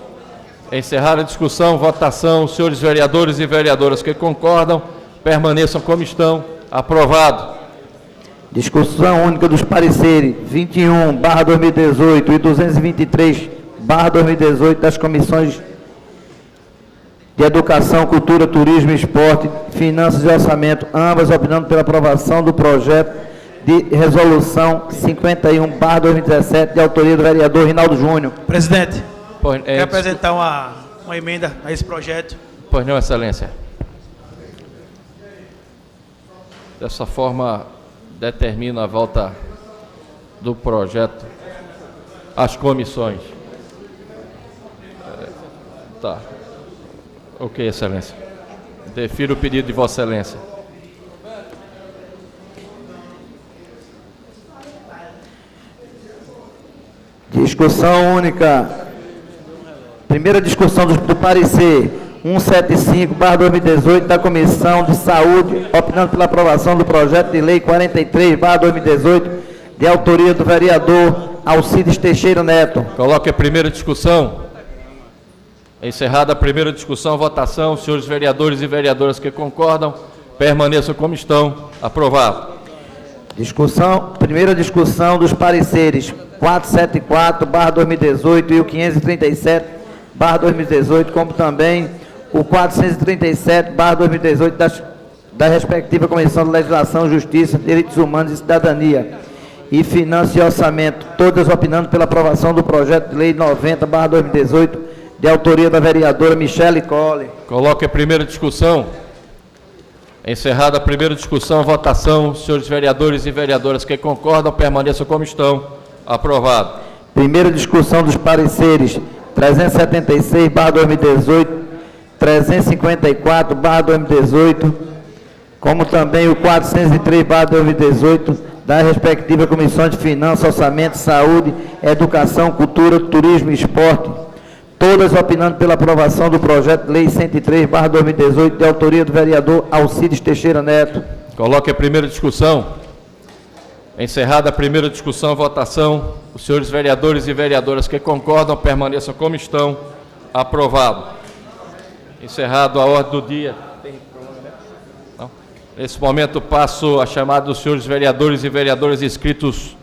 Encerrada a discussão, votação. Os senhores vereadores e vereadoras que concordam permaneçam como estão. Aprovado. Discussão única dos pareceres 21/2018 e 223/2018 das comissões de Educação, Cultura, Turismo e Esporte, Finanças e Orçamento, ambas opinando pela aprovação do projeto de resolução 51/2017, de autoria do vereador Rinaldo Júnior. Presidente, Pois, quero apresentar uma emenda a esse projeto. Pois não, excelência. Dessa forma, determina a volta do projeto às comissões. Tá. Ok, excelência. Defiro o pedido de vossa excelência. Discussão única. Primeira discussão do parecer 175/2018 da Comissão de Saúde, opinando pela aprovação do projeto de lei 43/2018, de autoria do vereador Alcides Teixeira Neto. Coloque a primeira discussão. Encerrada a primeira discussão, votação. Os senhores vereadores e vereadoras que concordam permaneçam como estão. Aprovado. Primeira discussão dos pareceres 474/2018 e o 537/2018, como também o 437/2018 da respectiva Comissão de Legislação, Justiça, Direitos Humanos e Cidadania e Finanças e Orçamento, todas opinando pela aprovação do projeto de lei 90/2018, de autoria da vereadora Michele Colli. Coloque a primeira discussão. Encerrada a primeira discussão, votação. Os senhores vereadores e vereadoras que concordam permaneçam como estão. Aprovado. Primeira discussão dos pareceres 376/2018, 354/2018, como também o 403/2018, da respectiva Comissão de Finanças, Orçamento, Saúde, Educação, Cultura, Turismo e Esporte, todas opinando pela aprovação do projeto de lei 103/2018, de autoria do vereador Alcides Teixeira Neto. Coloque a primeira discussão. Encerrada a primeira discussão, votação. Os senhores vereadores e vereadoras que concordam permaneçam como estão. Aprovado. Encerrado a ordem do dia. Não? Nesse momento passo a chamada dos senhores vereadores e vereadoras inscritos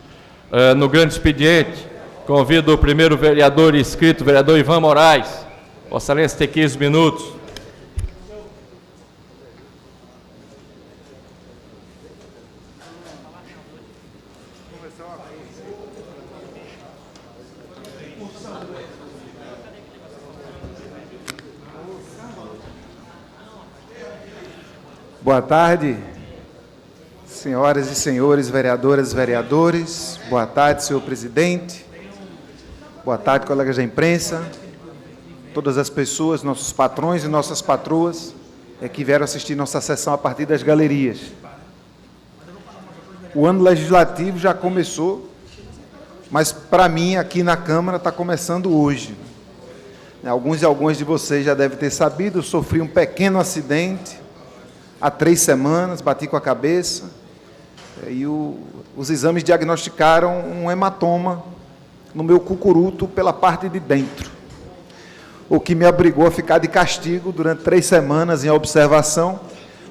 no grande expediente. Convido o primeiro vereador inscrito, vereador Ivan Moraes. Vossa Excelência tem 15 minutos. Boa tarde, senhoras e senhores vereadoras e vereadores. Boa tarde, senhor presidente. Boa tarde, colegas da imprensa. Todas as pessoas, nossos patrões e nossas patroas que vieram assistir nossa sessão a partir das galerias. O ano legislativo já começou, mas para mim aqui na Câmara está começando hoje. Alguns e algumas de vocês já devem ter sabido, eu sofri um pequeno acidente há 3 semanas, bati com a cabeça, e os exames diagnosticaram um hematoma no meu cucuruto pela parte de dentro, o que me obrigou a ficar de castigo durante 3 semanas em observação,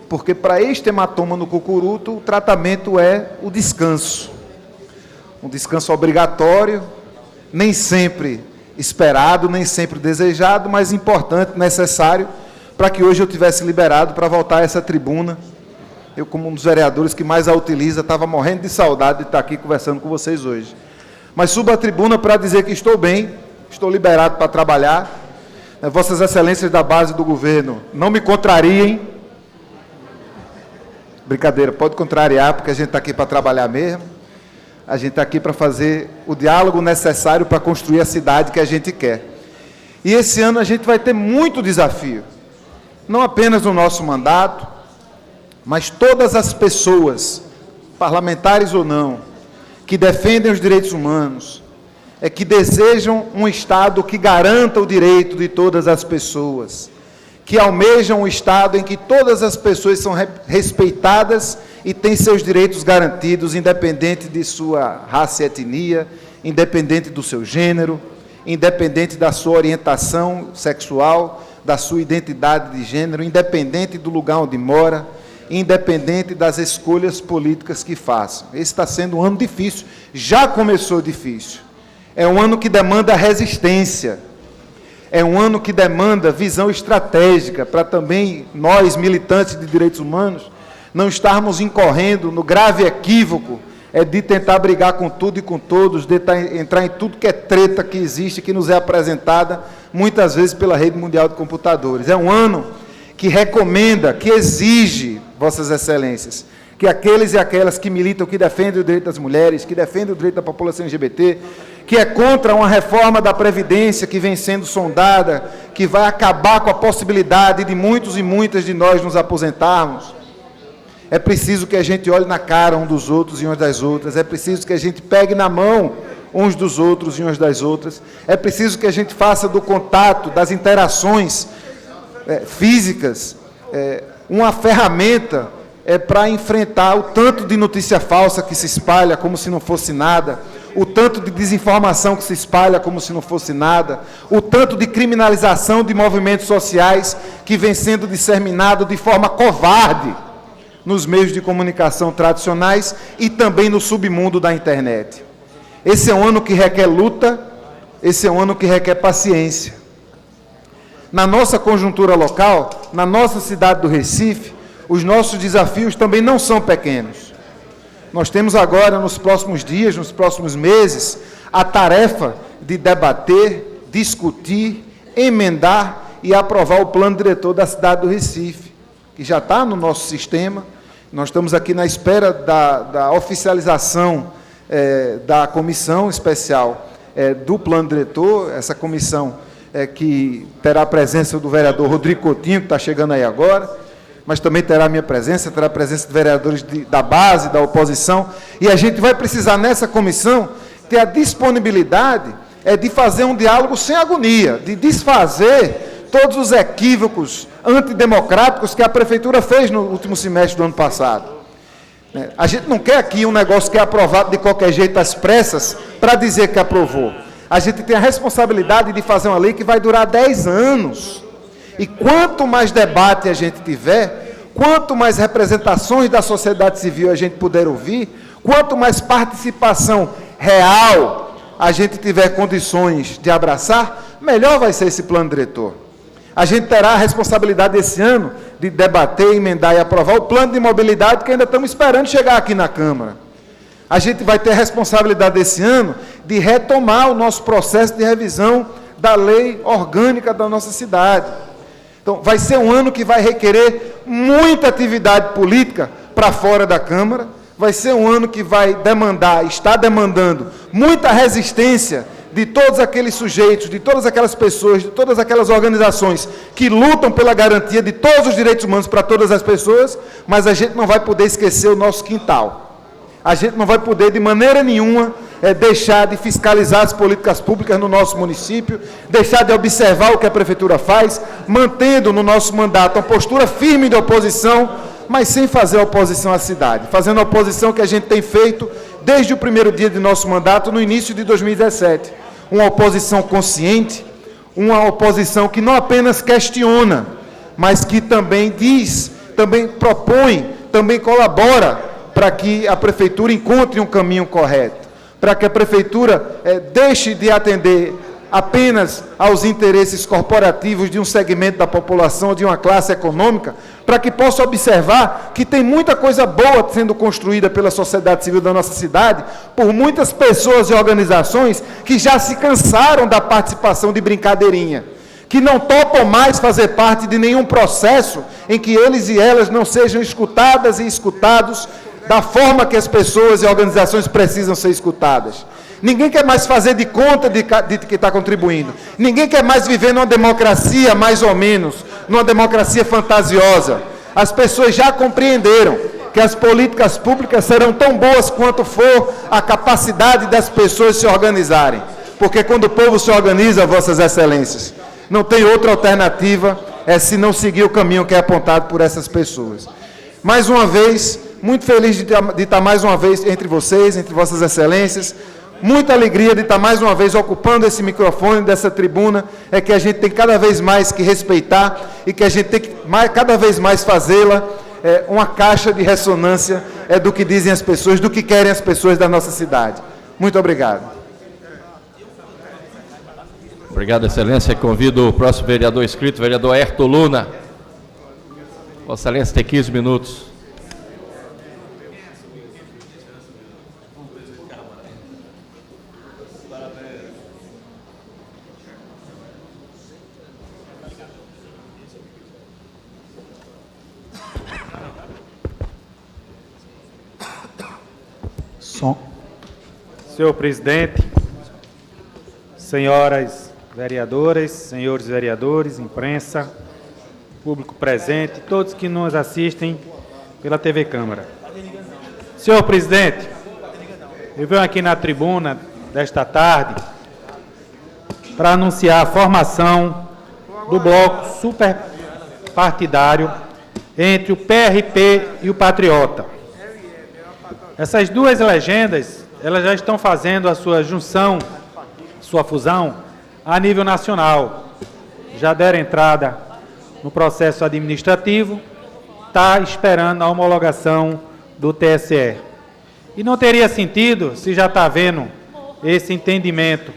porque para este hematoma no cucuruto, o tratamento é o descanso. Um descanso obrigatório, nem sempre esperado, nem sempre desejado, mas importante, necessário, para que hoje eu tivesse liberado para voltar a essa tribuna. Eu, como um dos vereadores que mais a utiliza, estava morrendo de saudade de estar aqui conversando com vocês hoje. Mas subo à tribuna para dizer que estou bem, estou liberado para trabalhar. Vossas Excelências da base do governo, não me contrariem. Brincadeira, pode contrariar, porque a gente está aqui para trabalhar mesmo. A gente está aqui para fazer o diálogo necessário para construir a cidade que a gente quer. E esse ano a gente vai ter muito desafio. Não apenas no nosso mandato, mas todas as pessoas, parlamentares ou não, que defendem os direitos humanos, que desejam um Estado que garanta o direito de todas as pessoas, que almejam um Estado em que todas as pessoas são respeitadas e têm seus direitos garantidos, independente de sua raça e etnia, independente do seu gênero, independente da sua orientação sexual, da sua identidade de gênero, independente do lugar onde mora, independente das escolhas políticas que façam. Esse está sendo um ano difícil, já começou difícil. É um ano que demanda resistência, é um ano que demanda visão estratégica, para também nós, militantes de direitos humanos, não estarmos incorrendo no grave equívoco de tentar brigar com tudo e com todos, de entrar em tudo que é treta que existe, que nos é apresentada, muitas vezes pela rede mundial de computadores. É um ano que recomenda, que exige, Vossas Excelências, que aqueles e aquelas que militam, que defendem o direito das mulheres, que defendem o direito da população LGBT, que é contra uma reforma da Previdência que vem sendo sondada, que vai acabar com a possibilidade de muitos e muitas de nós nos aposentarmos. É preciso que a gente olhe na cara um dos outros e umas das outras, é preciso que a gente pegue na mão uns dos outros e umas das outras, é preciso que a gente faça do contato, das interações físicas, uma ferramenta para enfrentar o tanto de notícia falsa que se espalha como se não fosse nada, o tanto de desinformação que se espalha como se não fosse nada, o tanto de criminalização de movimentos sociais que vem sendo disseminado de forma covarde nos meios de comunicação tradicionais e também no submundo da internet. Esse é um ano que requer luta, esse é um ano que requer paciência. Na nossa conjuntura local, na nossa cidade do Recife, os nossos desafios também não são pequenos. Nós temos agora, nos próximos dias, nos próximos meses, a tarefa de debater, discutir, emendar e aprovar o plano diretor da cidade do Recife, que já está no nosso sistema. Nós estamos aqui na espera da oficialização da comissão especial do plano diretor, essa comissão que terá a presença do vereador Rodrigo Coutinho, que está chegando aí agora, mas também terá a minha presença, terá a presença de vereadores da base, da oposição, e a gente vai precisar, nessa comissão, ter a disponibilidade de fazer um diálogo sem agonia, de desfazer todos os equívocos antidemocráticos que a Prefeitura fez no último semestre do ano passado. A gente não quer aqui um negócio que é aprovado de qualquer jeito, às pressas, para dizer que aprovou. A gente tem a responsabilidade de fazer uma lei que vai durar 10 anos. E quanto mais debate a gente tiver, quanto mais representações da sociedade civil a gente puder ouvir, quanto mais participação real a gente tiver condições de abraçar, melhor vai ser esse plano diretor. A gente terá a responsabilidade esse ano de debater, emendar e aprovar o plano de mobilidade que ainda estamos esperando chegar aqui na Câmara. A gente vai ter a responsabilidade esse ano de retomar o nosso processo de revisão da lei orgânica da nossa cidade. Então, vai ser um ano que vai requerer muita atividade política para fora da Câmara, vai ser um ano que vai demandar, está demandando, muita resistência de todos aqueles sujeitos, de todas aquelas pessoas, de todas aquelas organizações que lutam pela garantia de todos os direitos humanos para todas as pessoas, mas a gente não vai poder esquecer o nosso quintal. A gente não vai poder, de maneira nenhuma, deixar de fiscalizar as políticas públicas no nosso município, deixar de observar o que a Prefeitura faz, mantendo no nosso mandato uma postura firme de oposição, mas sem fazer oposição à cidade, fazendo a oposição que a gente tem feito desde o primeiro dia de nosso mandato, no início de 2017. Uma oposição consciente, uma oposição que não apenas questiona, mas que também diz, também propõe, também colabora para que a Prefeitura encontre um caminho correto, para que a Prefeitura deixe de atender apenas aos interesses corporativos de um segmento da população, de uma classe econômica, para que possa observar que tem muita coisa boa sendo construída pela sociedade civil da nossa cidade, por muitas pessoas e organizações que já se cansaram da participação de brincadeirinha, que não topam mais fazer parte de nenhum processo em que eles e elas não sejam escutadas e escutados da forma que as pessoas e organizações precisam ser escutadas. Ninguém quer mais fazer de conta de que está contribuindo. Ninguém quer mais viver numa democracia, mais ou menos, numa democracia fantasiosa. As pessoas já compreenderam que as políticas públicas serão tão boas quanto for a capacidade das pessoas se organizarem. Porque quando o povo se organiza, Vossas Excelências, não tem outra alternativa se não seguir o caminho que é apontado por essas pessoas. Mais uma vez, muito feliz de estar mais uma vez entre vocês, entre Vossas Excelências. Muita alegria de estar mais uma vez ocupando esse microfone dessa tribuna, que a gente tem cada vez mais que respeitar e que a gente tem que cada vez mais fazê-la uma caixa de ressonância do que dizem as pessoas, do que querem as pessoas da nossa cidade. Muito obrigado. Obrigado, Excelência. Convido o próximo vereador inscrito, vereador Ayrton Luna. Vossa Excelência tem 15 minutos. Senhor presidente, senhoras vereadoras, senhores vereadores, imprensa, público presente, todos que nos assistem pela TV Câmara. Senhor presidente, eu venho aqui na tribuna desta tarde para anunciar a formação do bloco superpartidário entre o PRP e o Patriota. Essas duas legendas, elas já estão fazendo a sua junção, sua fusão, a nível nacional. Já deram entrada no processo administrativo, está esperando a homologação do TSE. E não teria sentido, se já está havendo esse entendimento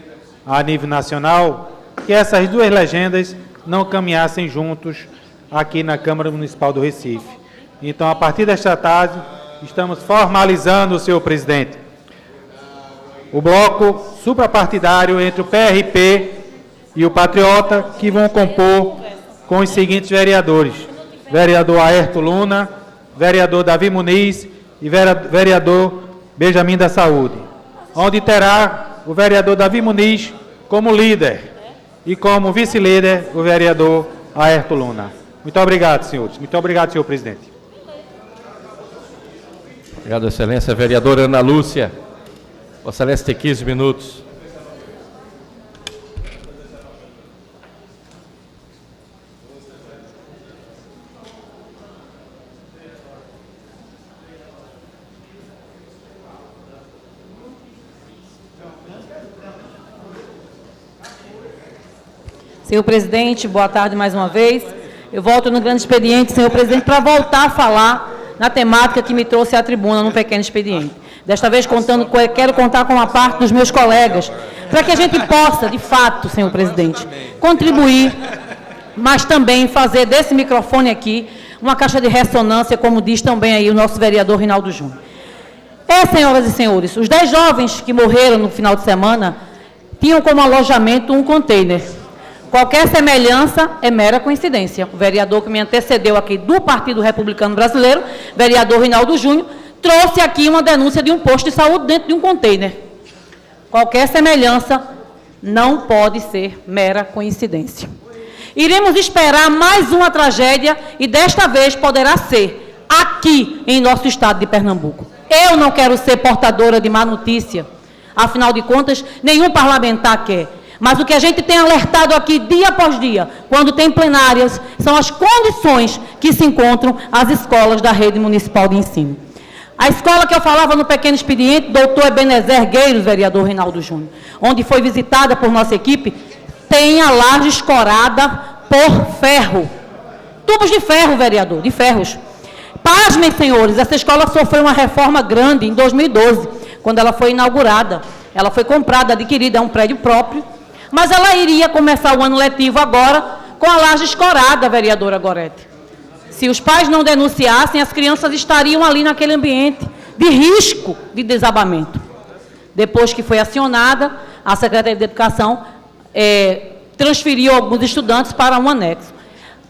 a nível nacional, que essas duas legendas não caminhassem juntos aqui na Câmara Municipal do Recife. Então, a partir desta tarde, estamos formalizando, senhor presidente, o bloco suprapartidário entre o PRP e o Patriota, que vão compor com os seguintes vereadores: vereador Ayrton Luna, vereador Davi Muniz e vereador Benjamin da Saúde, onde terá o vereador Davi Muniz como líder e como vice-líder o vereador Ayrton Luna. Muito obrigado, senhores. Muito obrigado, senhor presidente. Obrigado, Excelência. Vereadora Ana Lúcia. Vossa Excelência tem 15 minutos. Senhor presidente, boa tarde mais uma vez. Eu volto no grande expediente, senhor presidente, para voltar a falar na temática que me trouxe à tribuna no pequeno expediente. Desta vez, quero contar com a parte dos meus colegas, para que a gente possa, de fato, senhor presidente, contribuir, mas também fazer desse microfone aqui uma caixa de ressonância, como diz também aí o nosso vereador Rinaldo Júnior. Senhoras e senhores, os 10 jovens que morreram no final de semana tinham como alojamento um container. Qualquer semelhança é mera coincidência. O vereador que me antecedeu aqui do Partido Republicano Brasileiro, vereador Rinaldo Júnior, trouxe aqui uma denúncia de um posto de saúde dentro de um container. Qualquer semelhança não pode ser mera coincidência. Iremos esperar mais uma tragédia e desta vez poderá ser aqui em nosso estado de Pernambuco. Eu não quero ser portadora de má notícia. Afinal de contas, nenhum parlamentar quer. Mas o que a gente tem alertado aqui dia após dia, quando tem plenárias, são as condições que se encontram as escolas da rede municipal de ensino. A escola que eu falava no pequeno expediente, doutor Ebenezer Gueiros, vereador Reinaldo Júnior, onde foi visitada por nossa equipe, tem a laje escorada por ferro. Tubos de ferro, vereador, de ferros. Pasmem, senhores, essa escola sofreu uma reforma grande em 2012, quando ela foi inaugurada. Ela foi comprada, adquirida, é um prédio próprio, mas ela iria começar o ano letivo agora com a laje escorada, vereadora Gorete. Se os pais não denunciassem, as crianças estariam ali naquele ambiente de risco de desabamento. Depois que foi acionada, a Secretaria de Educação transferiu alguns estudantes para um anexo.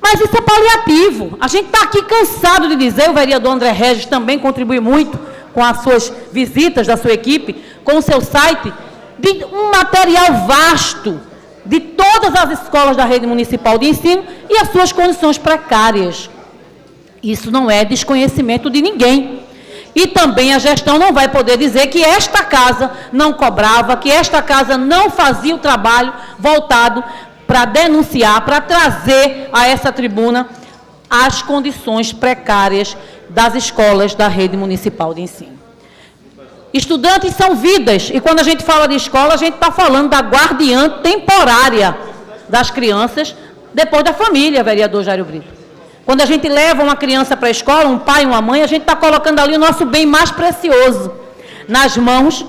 Mas isso é paliativo. A gente está aqui cansado de dizer, o vereador André Regis também contribui muito com as suas visitas da sua equipe, com o seu site, de um material vasto de todas as escolas da rede municipal de ensino e as suas condições precárias. Isso não é desconhecimento de ninguém. E também a gestão não vai poder dizer que esta casa não cobrava, que esta casa não fazia o trabalho voltado para denunciar, para trazer a essa tribuna as condições precárias das escolas da rede municipal de ensino. Estudantes são vidas, e quando a gente fala de escola, a gente está falando da guardiã temporária das crianças, depois da família, vereador Jairo Brito. Quando a gente leva uma criança para a escola, um pai e uma mãe, a gente está colocando ali o nosso bem mais precioso nas mãos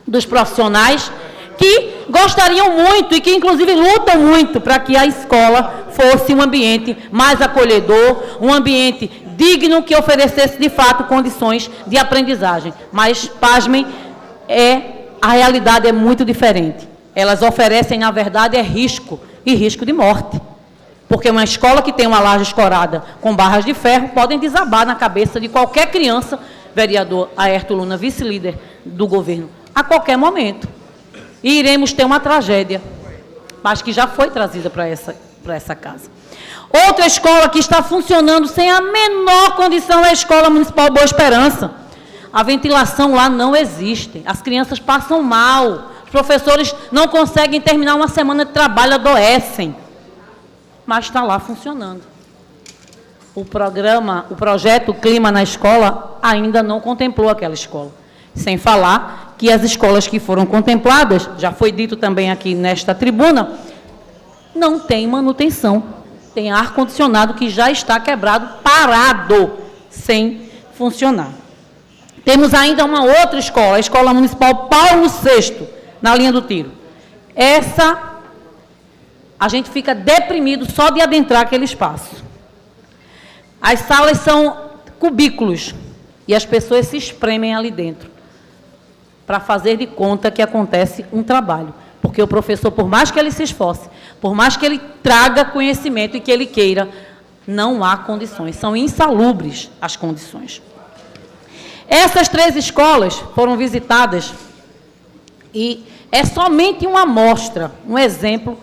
dos profissionais que gostariam muito e que, inclusive, lutam muito para que a escola fosse um ambiente mais acolhedor, um ambiente digno que oferecesse, de fato, condições de aprendizagem. Mas, pasmem, a realidade é muito diferente. Elas oferecem, na verdade, risco, e risco de morte. Porque uma escola que tem uma laje escorada com barras de ferro podem desabar na cabeça de qualquer criança, vereador Aerto Luna, vice-líder do governo, a qualquer momento. E iremos ter uma tragédia, mas que já foi trazida para essa casa. Outra escola que está funcionando sem a menor condição é a Escola Municipal Boa Esperança. A ventilação lá não existe, as crianças passam mal, os professores não conseguem terminar uma semana de trabalho, adoecem. Mas está lá funcionando. O projeto Clima na Escola ainda não contemplou aquela escola. Sem falar que as escolas que foram contempladas, já foi dito também aqui nesta tribuna, não tem manutenção. Tem ar-condicionado que já está quebrado, parado, sem funcionar. Temos ainda uma outra escola, a Escola Municipal Paulo VI, na linha do Tiro. Essa, a gente fica deprimido só de adentrar aquele espaço. As salas são cubículos e as pessoas se espremem ali dentro para fazer de conta que acontece um trabalho. Porque o professor, por mais que ele se esforce, por mais que ele traga conhecimento e que ele queira, não há condições, são insalubres as condições. Essas 3 escolas foram visitadas e é somente uma amostra, um exemplo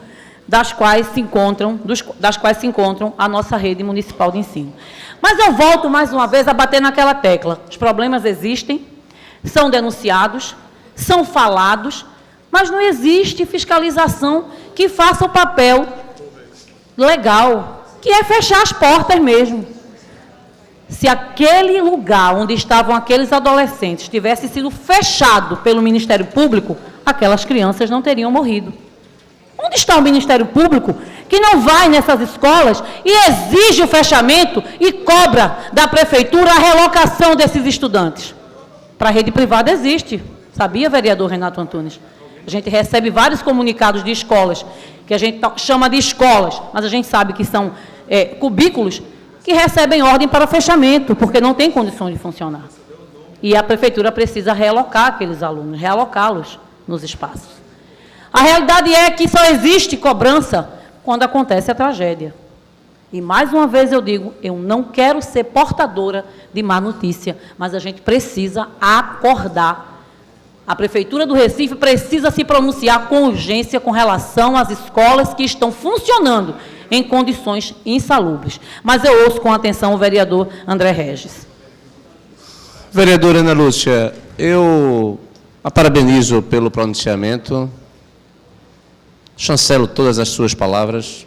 das quais se encontram a nossa rede municipal de ensino. Mas eu volto mais uma vez a bater naquela tecla. Os problemas existem, são denunciados, são falados, mas não existe fiscalização que faça o papel legal, que é fechar as portas mesmo. Se aquele lugar onde estavam aqueles adolescentes tivesse sido fechado pelo Ministério Público, aquelas crianças não teriam morrido. Onde está o Ministério Público que não vai nessas escolas e exige o fechamento e cobra da Prefeitura a relocação desses estudantes? Para a rede privada existe, sabia, vereador Renato Antunes? A gente recebe vários comunicados de escolas, que a gente chama de escolas, mas a gente sabe que são cubículos, que recebem ordem para fechamento, porque não tem condições de funcionar. E a Prefeitura precisa realocar aqueles alunos, realocá-los nos espaços. A realidade é que só existe cobrança quando acontece a tragédia. E, mais uma vez, eu digo, eu não quero ser portadora de má notícia, mas a gente precisa acordar. A Prefeitura do Recife precisa se pronunciar com urgência com relação às escolas que estão funcionando em condições insalubres. Mas eu ouço com atenção o vereador André Regis. Vereadora Ana Lúcia, eu A parabenizo pelo pronunciamento, chancelo todas as suas palavras.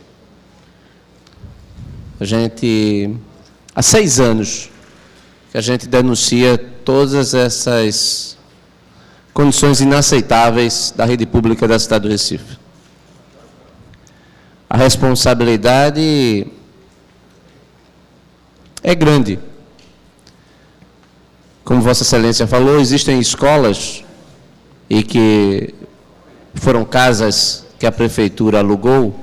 Há 6 anos que a gente denuncia todas essas condições inaceitáveis da rede pública da cidade do Recife. A responsabilidade é grande. Como Vossa Excelência falou, existem escolas e que foram casas que a prefeitura alugou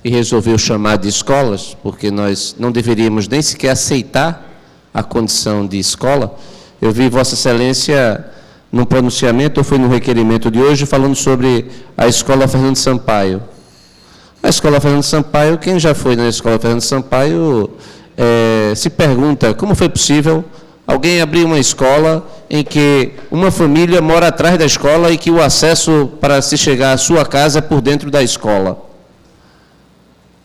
e resolveu chamar de escolas, porque nós não deveríamos nem sequer aceitar a condição de escola. Eu vi Vossa Excelência num pronunciamento, ou foi no requerimento de hoje, falando sobre a Escola Fernando Sampaio. A Escola Fernando Sampaio, quem já foi na Escola Fernando Sampaio, se pergunta como foi possível alguém abrir uma escola em que uma família mora atrás da escola e que o acesso para se chegar à sua casa é por dentro da escola.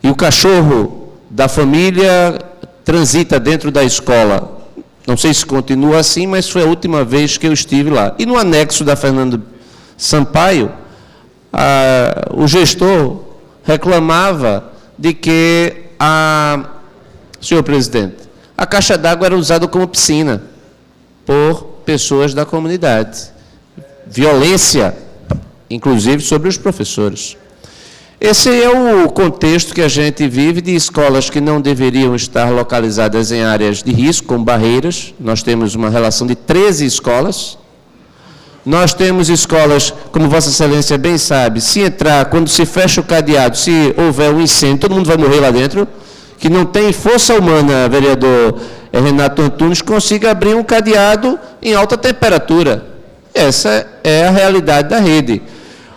E o cachorro da família transita dentro da escola. Não sei se continua assim, mas foi a última vez que eu estive lá. E no anexo da Fernando Sampaio, o gestor reclamava de que senhor presidente, a caixa d'água era usada como piscina por pessoas da comunidade. Violência, inclusive, sobre os professores. Esse é o contexto que a gente vive de escolas que não deveriam estar localizadas em áreas de risco, com barreiras. Nós temos uma relação de 13 escolas. Nós temos escolas, como Vossa Excelência bem sabe, se entrar, quando se fecha o cadeado, se houver um incêndio, todo mundo vai morrer lá dentro, que não tem força humana, vereador Renato Antunes, consiga abrir um cadeado em alta temperatura. Essa é a realidade da rede.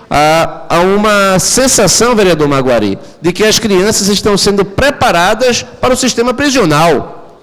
Há uma sensação, vereador Maguari, de que as crianças estão sendo preparadas para o sistema prisional.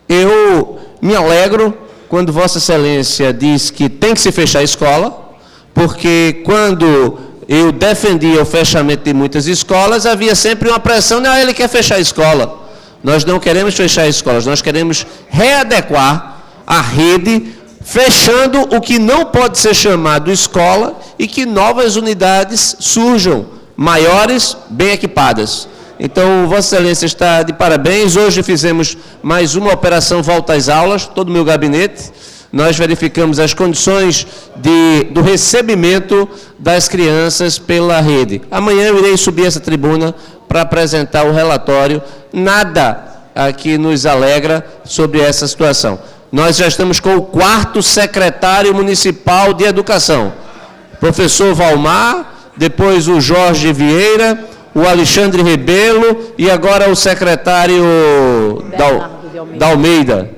Eu me alegro quando Vossa Excelência diz que tem que se fechar a escola, porque quando eu defendia o fechamento de muitas escolas, havia sempre uma pressão, não, ele quer fechar a escola. Nós não queremos fechar escolas, nós queremos readequar a rede, fechando o que não pode ser chamado escola e que novas unidades surjam, maiores, bem equipadas. Então, Vossa Excelência está de parabéns. Hoje fizemos mais uma operação Volta às Aulas, todo o meu gabinete. Nós verificamos as condições do recebimento das crianças pela rede. Amanhã eu irei subir essa tribuna para apresentar o relatório. Nada aqui nos alegra sobre essa situação. Nós já estamos com o 4º secretário municipal de educação. Professor Valmar, depois o Jorge Vieira, o Alexandre Rebelo e agora o secretário da Almeida.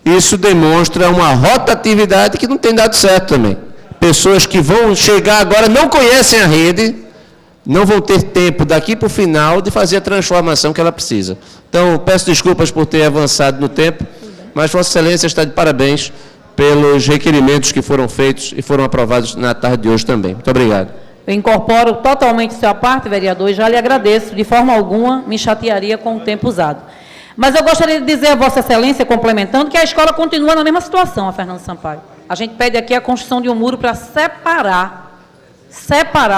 Isso demonstra uma rotatividade que não tem dado certo também. Pessoas que vão chegar agora não conhecem a rede, não vão ter tempo daqui para o final de fazer a transformação que ela precisa. Então, peço desculpas por ter avançado no tempo, mas Vossa Excelência está de parabéns pelos requerimentos que foram feitos e foram aprovados na tarde de hoje também. Muito obrigado. Eu incorporo totalmente sua parte, vereador, e já lhe agradeço. De forma alguma, me chatearia com o tempo usado. Mas eu gostaria de dizer a Vossa Excelência, complementando, que a escola continua na mesma situação, a Fernando Sampaio. A gente pede aqui a construção de um muro para separar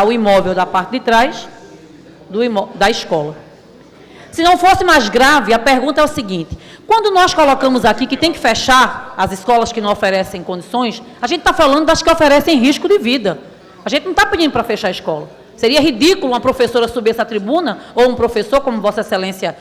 o imóvel da parte de trás da escola. Se não fosse mais grave, a pergunta é o seguinte: quando nós colocamos aqui que tem que fechar as escolas que não oferecem condições, a gente está falando das que oferecem risco de vida. A gente não está pedindo para fechar a escola. Seria ridículo uma professora subir essa tribuna, ou um professor, como Vossa Excelência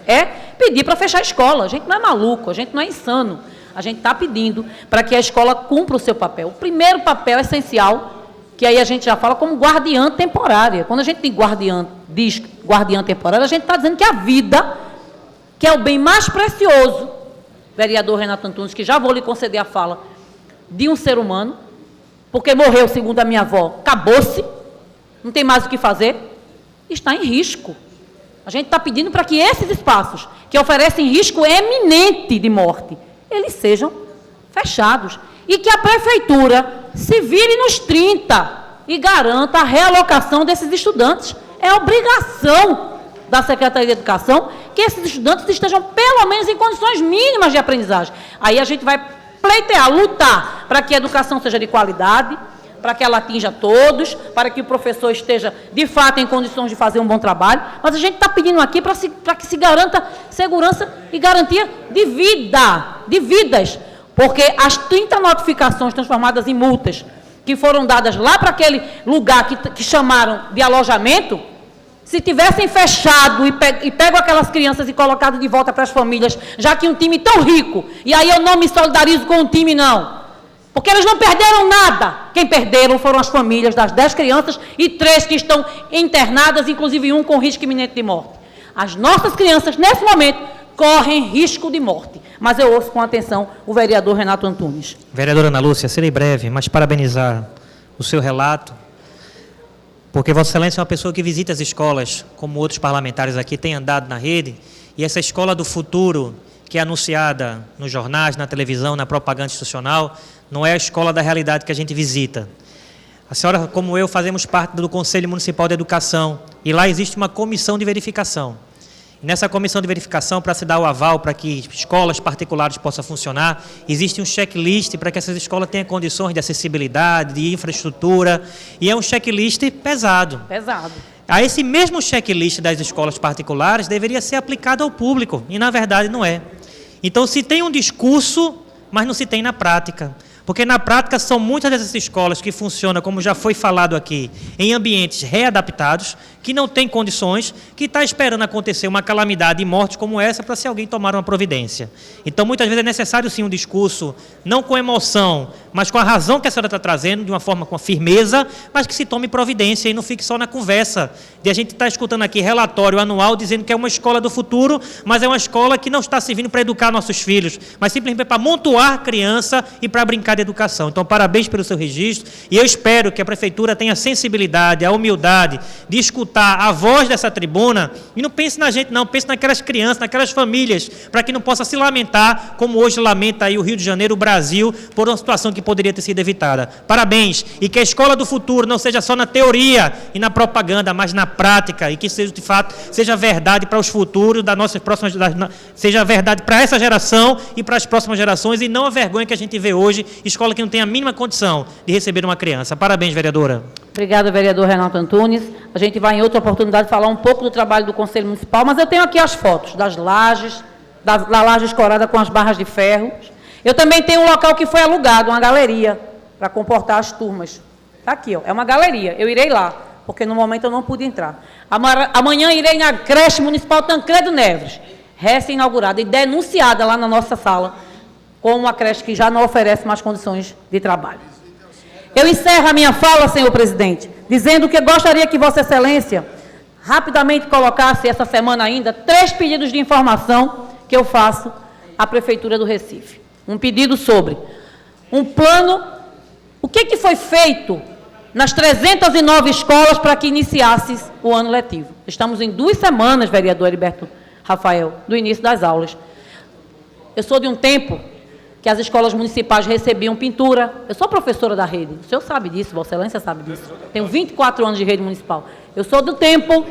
pedir para fechar a escola. A gente não é maluco, a gente não é insano. A gente está pedindo para que a escola cumpra o seu papel. O primeiro papel essencial, que aí a gente já fala como guardiã temporária. Quando a gente diz guardiã temporária, a gente está dizendo que a vida, que é o bem mais precioso, vereador Renato Antunes, que já vou lhe conceder a fala, de um ser humano, porque morreu, segundo a minha avó, acabou-se, não tem mais o que fazer, está em risco. A gente está pedindo para que esses espaços, que oferecem risco eminente de morte, eles sejam fechados. E que a prefeitura se vire nos 30 e garanta a realocação desses estudantes. É obrigação da Secretaria de Educação que esses estudantes estejam, pelo menos, em condições mínimas de aprendizagem. Aí a gente vai pleitear, lutar para que a educação seja de qualidade, para que ela atinja todos, para que o professor esteja, de fato, em condições de fazer um bom trabalho. Mas a gente está pedindo aqui para que se garanta segurança e garantia de vida, de vidas. Porque as 30 notificações transformadas em multas que foram dadas lá para aquele lugar que chamaram de alojamento, se tivessem fechado e pego aquelas crianças e colocado de volta para as famílias, já que um time tão rico, e aí eu não me solidarizo com o time, não. Porque eles não perderam nada. Quem perderam foram as famílias das 10 crianças e 3 que estão internadas, inclusive um com risco iminente de morte. As nossas crianças, nesse momento, correm risco de morte. Mas eu ouço com atenção o vereador Renato Antunes. Vereadora Ana Lúcia, serei breve, mas parabenizar o seu relato, porque Vossa Excelência é uma pessoa que visita as escolas, como outros parlamentares aqui têm andado na rede, e essa escola do futuro, que é anunciada nos jornais, na televisão, na propaganda institucional, não é a escola da realidade que a gente visita. A senhora, como eu, fazemos parte do Conselho Municipal de Educação, e lá existe uma comissão de verificação. Nessa comissão de verificação, para se dar o aval para que escolas particulares possam funcionar, existe um checklist para que essas escolas tenham condições de acessibilidade, de infraestrutura, e é um checklist pesado. Pesado. A esse mesmo checklist das escolas particulares deveria ser aplicado ao público, e na verdade não é. Então se tem um discurso, mas não se tem na prática. Porque na prática são muitas dessas escolas que funcionam, como já foi falado aqui, em ambientes readaptados, que não têm condições, que está esperando acontecer uma calamidade e morte como essa para se alguém tomar uma providência. Então, muitas vezes é necessário sim um discurso, não com emoção, mas com a razão que a senhora está trazendo, de uma forma com firmeza, mas que se tome providência e não fique só na conversa. De a gente estar escutando aqui relatório anual dizendo que é uma escola do futuro, mas é uma escola que não está servindo para educar nossos filhos, mas simplesmente para amontoar criança e para brincar de educação. Então, parabéns pelo seu registro e eu espero que a Prefeitura tenha a sensibilidade, a humildade de escutar a voz dessa tribuna e não pense na gente não, pense naquelas crianças, naquelas famílias, para que não possa se lamentar, como hoje lamenta aí o Rio de Janeiro, o Brasil, por uma situação que poderia ter sido evitada. Parabéns, e que a escola do futuro não seja só na teoria e na propaganda, mas na prática, e que seja, de fato, seja verdade para os futuros das nossas próximas, seja verdade para essa geração e para as próximas gerações, e não a vergonha que a gente vê hoje, escola que não tem a mínima condição de receber uma criança. Parabéns, vereadora. Obrigada, vereador Renato Antunes. A gente vai, em outra oportunidade, falar um pouco do trabalho do Conselho Municipal, mas eu tenho aqui as fotos das lajes, da laje escorada com as barras de ferro. Eu também tenho um local que foi alugado, uma galeria, para comportar as turmas. Está aqui, ó, é uma galeria. Eu irei lá, porque no momento eu não pude entrar. Amanhã irei na creche municipal Tancredo Neves, recém-inaugurada e denunciada lá na nossa sala, com uma creche que já não oferece mais condições de trabalho. Eu encerro a minha fala, senhor presidente, dizendo que eu gostaria que Vossa Excelência rapidamente colocasse essa semana ainda 3 pedidos de informação que eu faço à Prefeitura do Recife. Um pedido sobre um plano, o que foi feito nas 309 escolas para que iniciasse o ano letivo. Estamos em 2 semanas, vereador Heriberto Rafael, do início das aulas. Eu sou de um tempo que as escolas municipais recebiam pintura. Eu sou professora da rede, o senhor sabe disso, Vossa Excelência sabe disso. Tenho 24 anos de rede municipal. Eu sou do tempo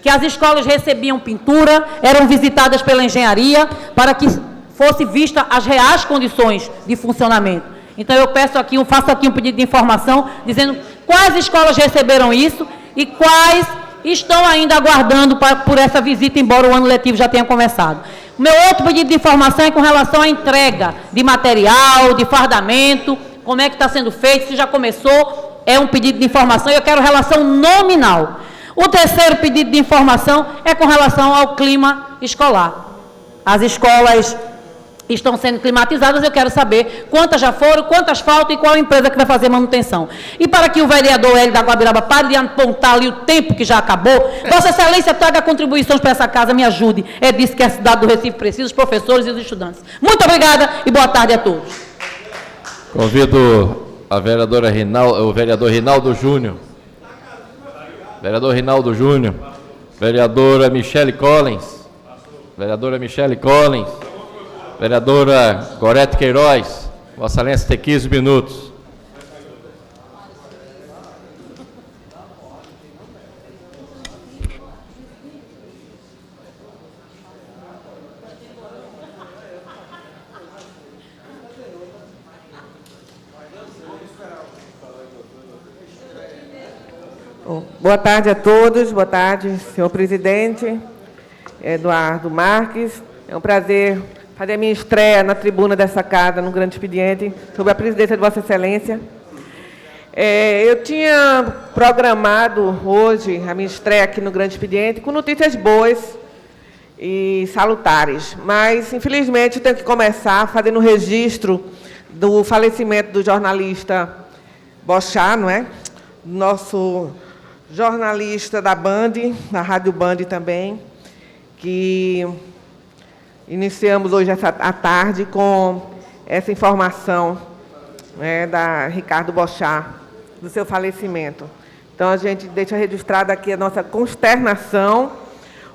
que as escolas recebiam pintura, eram visitadas pela engenharia, para que fosse vista as reais condições de funcionamento. Então, eu peço aqui, faço aqui um pedido de informação, dizendo quais escolas receberam isso e quais estão ainda aguardando por essa visita, embora o ano letivo já tenha começado. O meu outro pedido de informação é com relação à entrega de material, de fardamento, como é que está sendo feito, se já começou, é um pedido de informação e eu quero relação nominal. O terceiro pedido de informação é com relação ao clima escolar. As escolas estão sendo climatizadas, eu quero saber quantas já foram, quantas faltam e qual empresa que vai fazer manutenção. E para que o vereador Hélio da Guabiraba pare de apontar ali o tempo que já acabou, Vossa Excelência traga contribuições para essa casa, me ajude. É disso que a cidade do Recife precisa, os professores e os estudantes. Muito obrigada e boa tarde a todos. Convido a vereadora o vereador Rinaldo Júnior. Vereador Rinaldo Júnior. Vereadora Michele Collins. Vereadora Michele Collins. Vereadora Gorete Queiroz, Vossa Excelência tem 15 minutos. Bom, boa tarde a todos, boa tarde, senhor presidente, Eduardo Marques. É um prazer fazer a minha estreia na tribuna dessa casa, no grande expediente, sob a presidência de Vossa Excelência. Eu tinha programado hoje a minha estreia aqui no grande expediente com notícias boas e salutares, mas, infelizmente, tenho que começar fazendo o registro do falecimento do jornalista Bochá, não é? Nosso jornalista da Band, da Rádio Band também, que iniciamos hoje à tarde com essa informação, né, da Ricardo Bochá, do seu falecimento. Então, a gente deixa registrado aqui a nossa consternação.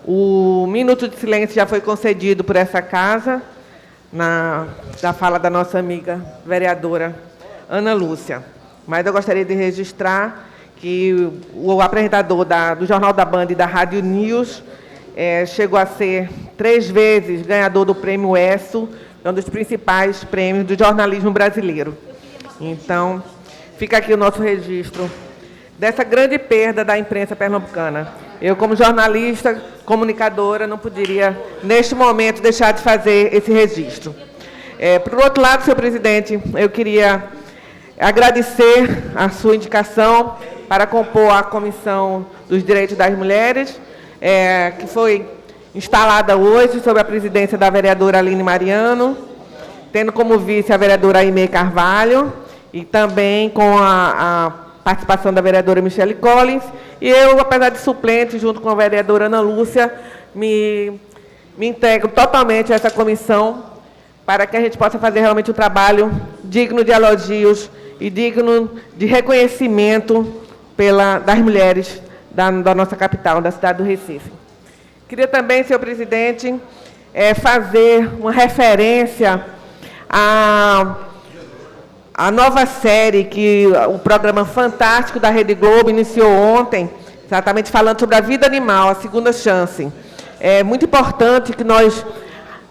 O minuto de silêncio já foi concedido por essa casa, da fala da nossa amiga vereadora Ana Lúcia. Mas eu gostaria de registrar que o apresentador do Jornal da Band e da Rádio News chegou a ser 3 vezes ganhador do Prêmio ESSO, um dos principais prêmios do jornalismo brasileiro. Então, fica aqui o nosso registro dessa grande perda da imprensa pernambucana. Eu, como jornalista, comunicadora, não poderia, neste momento, deixar de fazer esse registro. Por outro lado, senhor presidente, eu queria agradecer a sua indicação para compor a Comissão dos Direitos das Mulheres, que foi instalada hoje sob a presidência da vereadora Aline Mariano, tendo como vice a vereadora Aimee Carvalho, e também com a participação da vereadora Michele Collins, e eu, apesar de suplente, junto com a vereadora Ana Lúcia, me integro totalmente a essa comissão para que a gente possa fazer realmente um trabalho digno de elogios e digno de reconhecimento das mulheres da nossa capital, da cidade do Recife. Queria também, senhor presidente, fazer uma referência à nova série que o programa Fantástico da Rede Globo iniciou ontem, exatamente falando sobre a vida animal, a segunda chance. É muito importante que nós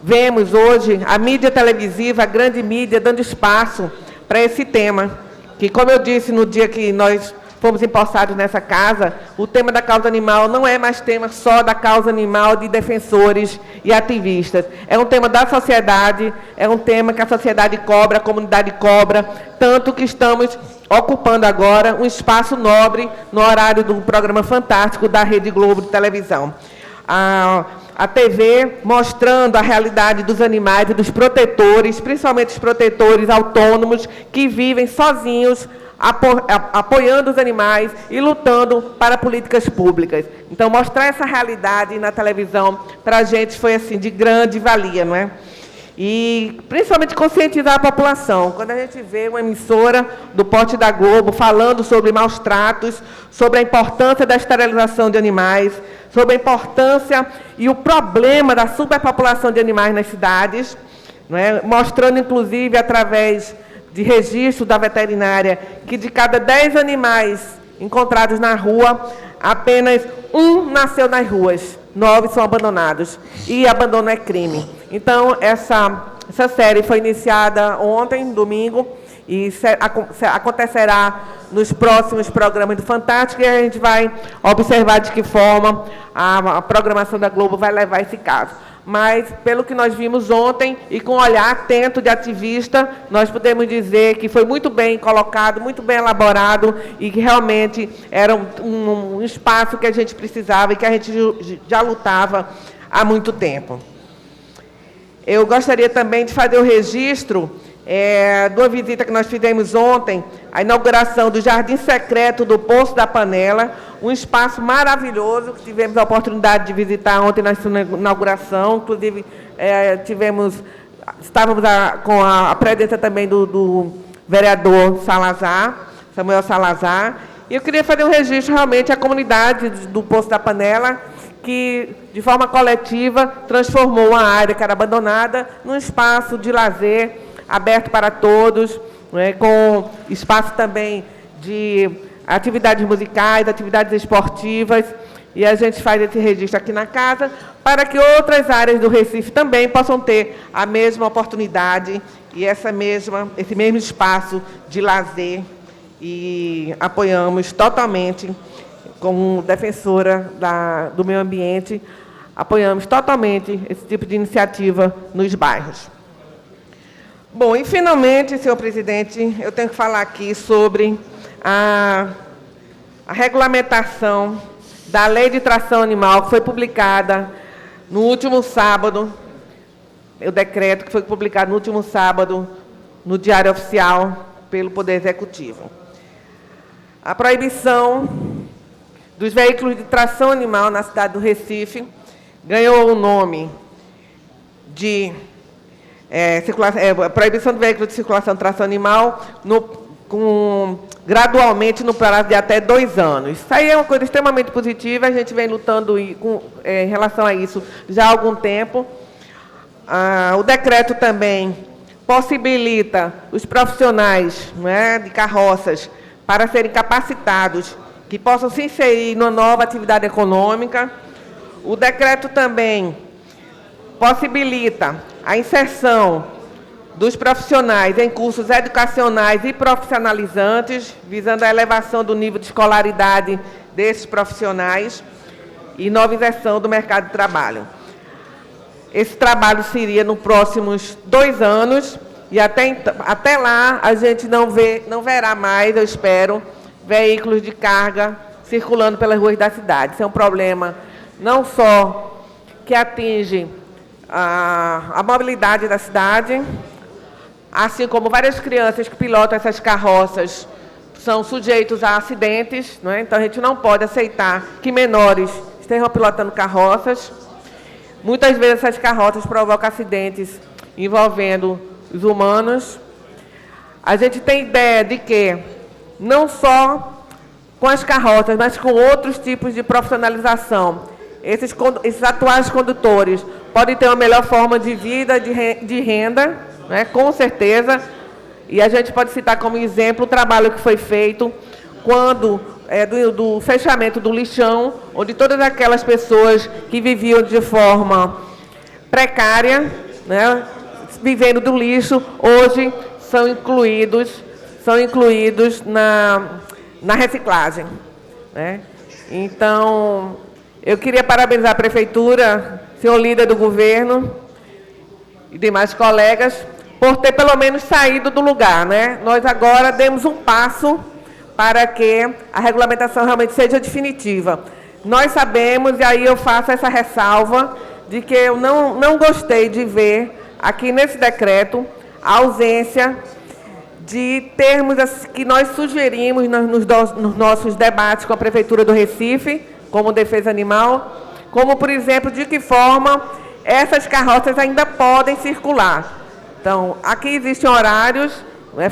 vemos hoje a mídia televisiva, a grande mídia, dando espaço para esse tema, que, como eu disse no dia que nós fomos empossados nessa casa, o tema da causa animal não é mais tema só da causa animal de defensores e ativistas. É um tema da sociedade, é um tema que a sociedade cobra, a comunidade cobra, tanto que estamos ocupando agora um espaço nobre no horário do programa Fantástico da Rede Globo de televisão. A TV mostrando a realidade dos animais e dos protetores, principalmente os protetores autônomos que vivem sozinhos, apoiando os animais e lutando para políticas públicas. Então, mostrar essa realidade na televisão, para a gente, foi assim, de grande valia, não é? E, principalmente, conscientizar a população. Quando a gente vê uma emissora do porte da Globo falando sobre maus tratos, sobre a importância da esterilização de animais, sobre a importância e o problema da superpopulação de animais nas cidades, não é? Mostrando, inclusive, através de registro da veterinária, que de cada 10 animais encontrados na rua, apenas 1 nasceu nas ruas, 9 são abandonados, e abandono é crime. Então, essa série foi iniciada ontem, domingo, e acontecerá nos próximos programas do Fantástico, e a gente vai observar de que forma a programação da Globo vai levar esse caso. Mas, pelo que nós vimos ontem, e com um olhar atento de ativista, nós podemos dizer que foi muito bem colocado, muito bem elaborado, e que realmente era um espaço que a gente precisava e que a gente já lutava há muito tempo. Eu gostaria também de fazer o registro de uma visita que nós fizemos ontem, a inauguração do Jardim Secreto do Poço da Panela, um espaço maravilhoso que tivemos a oportunidade de visitar ontem na sua inauguração. Inclusive, estávamos com a presença também do vereador Salazar, Samuel Salazar. E eu queria fazer um registro realmente à comunidade do Poço da Panela, que, de forma coletiva, transformou uma área que era abandonada num espaço de lazer aberto para todos, né, com espaço também de atividades musicais, atividades esportivas, e a gente faz esse registro aqui na casa para que outras áreas do Recife também possam ter a mesma oportunidade e esse mesmo espaço de lazer, e apoiamos totalmente como defensora do meio ambiente, apoiamos totalmente esse tipo de iniciativa nos bairros. Bom, e finalmente, senhor presidente, eu tenho que falar aqui sobre a regulamentação da Lei de Tração Animal, que foi publicada no último sábado, o decreto que foi publicado no último sábado no Diário Oficial pelo Poder Executivo. A proibição dos veículos de tração animal na cidade do Recife ganhou o nome de proibição de veículos de circulação de tração animal gradualmente no prazo de até 2 anos. Isso aí é uma coisa extremamente positiva, a gente vem lutando em relação a isso já há algum tempo. O decreto também possibilita os profissionais, né, de carroças para serem capacitados, que possam se inserir numa nova atividade econômica. O decreto também possibilita a inserção dos profissionais em cursos educacionais e profissionalizantes, visando a elevação do nível de escolaridade desses profissionais e nova inserção do mercado de trabalho. Esse trabalho seria nos próximos 2 anos, e até lá a gente não verá mais, eu espero, veículos de carga circulando pelas ruas da cidade. Isso é um problema não só que atinge a mobilidade da cidade, assim como várias crianças que pilotam essas carroças são sujeitos a acidentes, não é? Então a gente não pode aceitar que menores estejam pilotando carroças. Muitas vezes essas carroças provocam acidentes envolvendo os humanos. A gente tem ideia de que não só com as carroças, mas com outros tipos de profissionalização, esses atuais condutores podem ter uma melhor forma de vida, de renda, né, com certeza. E a gente pode citar como exemplo o trabalho que foi feito quando do fechamento do lixão, onde todas aquelas pessoas que viviam de forma precária, né, vivendo do lixo, hoje são incluídos na reciclagem, né? Então, eu queria parabenizar a prefeitura, senhor líder do governo e demais colegas, por ter pelo menos saído do lugar, né? Nós agora demos um passo para que a regulamentação realmente seja definitiva. Nós sabemos, e aí eu faço essa ressalva, de que eu não gostei de ver aqui nesse decreto a ausência de termos que nós sugerimos nos nossos debates com a Prefeitura do Recife, como defesa animal, como, por exemplo, de que forma essas carroças ainda podem circular. Então, aqui existem horários,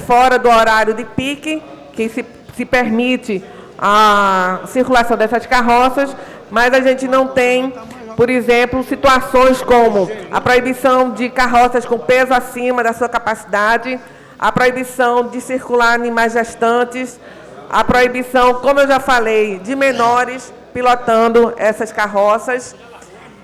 fora do horário de pique, que se permite a circulação dessas carroças, mas a gente não tem, por exemplo, situações como a proibição de carroças com peso acima da sua capacidade, a proibição de circular animais gestantes, a proibição, como eu já falei, de menores pilotando essas carroças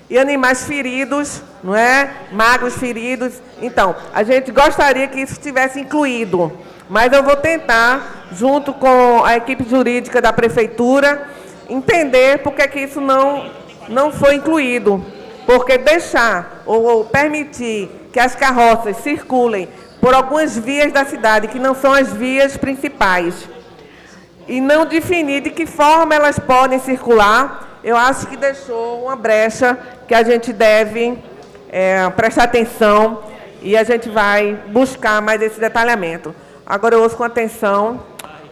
e animais feridos, não é? Magros feridos. Então, a gente gostaria que isso estivesse incluído, mas eu vou tentar, junto com a equipe jurídica da Prefeitura, entender por que isso não foi incluído. Porque deixar ou permitir que as carroças circulem por algumas vias da cidade, que não são as vias principais, e não definir de que forma elas podem circular, eu acho que deixou uma brecha que a gente deve prestar atenção e a gente vai buscar mais esse detalhamento. Agora eu ouço com atenção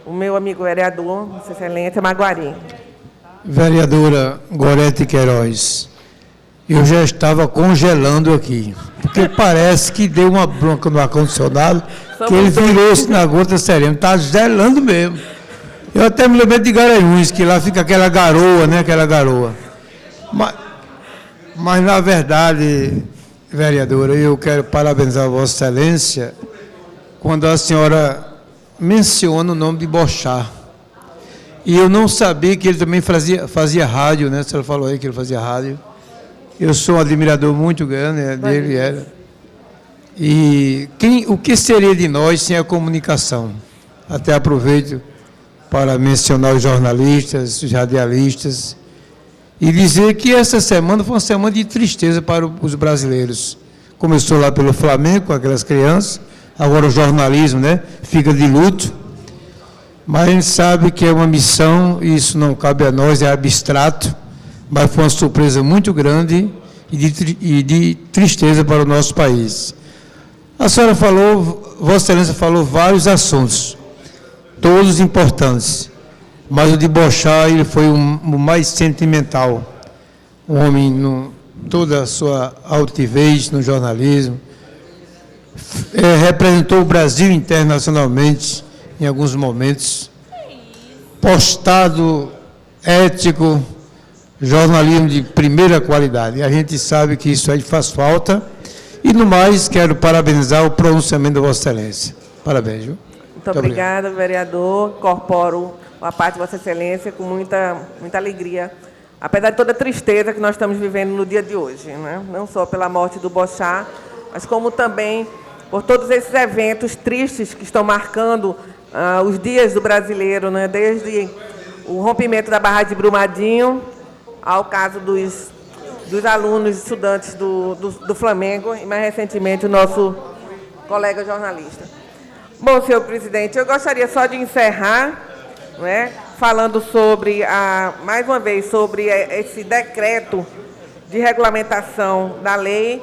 o meu amigo vereador, Vossa Excelência Maguari. Vereadora Gorete Queiroz, eu já estava congelando aqui, porque parece que deu uma bronca no ar-condicionado, que ele virou-se na gota serena, está gelando mesmo. Eu até me lembrei de Garanhuns, que lá fica aquela garoa, né? Aquela garoa. Mas na verdade, vereadora, eu quero parabenizar a Vossa Excelência quando a senhora menciona o nome de Bochá. E eu não sabia que ele também fazia rádio, né? A senhora falou aí que ele fazia rádio. Eu sou um admirador muito grande dele, era. E o que seria de nós sem a comunicação? Até aproveito para mencionar os jornalistas, os radialistas, e dizer que essa semana foi uma semana de tristeza para os brasileiros. Começou lá pelo Flamengo, com aquelas crianças, agora o jornalismo, né, fica de luto, mas a gente sabe que é uma missão, e isso não cabe a nós, é abstrato, mas foi uma surpresa muito grande e de tristeza para o nosso país. A senhora falou, Vossa Excelência falou vários assuntos, todos importantes, mas o de Bochat ele foi o mais sentimental. Um homem, toda a sua altivez no jornalismo, representou o Brasil internacionalmente em alguns momentos, postado, ético, jornalismo de primeira qualidade. A gente sabe que isso aí faz falta. E, no mais, quero parabenizar o pronunciamento da Vossa Excelência. Parabéns, viu? Muito obrigada, vereador. Incorporo a parte de Vossa Excelência com muita alegria, apesar de toda a tristeza que nós estamos vivendo no dia de hoje, né? Não só pela morte do Bochat, mas como também por todos esses eventos tristes que estão marcando os dias do brasileiro, né? Desde o rompimento da barragem de Brumadinho, ao caso dos alunos e estudantes do Flamengo, e mais recentemente o nosso colega jornalista. Bom, senhor presidente, eu gostaria só de encerrar, né, falando sobre, mais uma vez, sobre esse decreto de regulamentação da lei.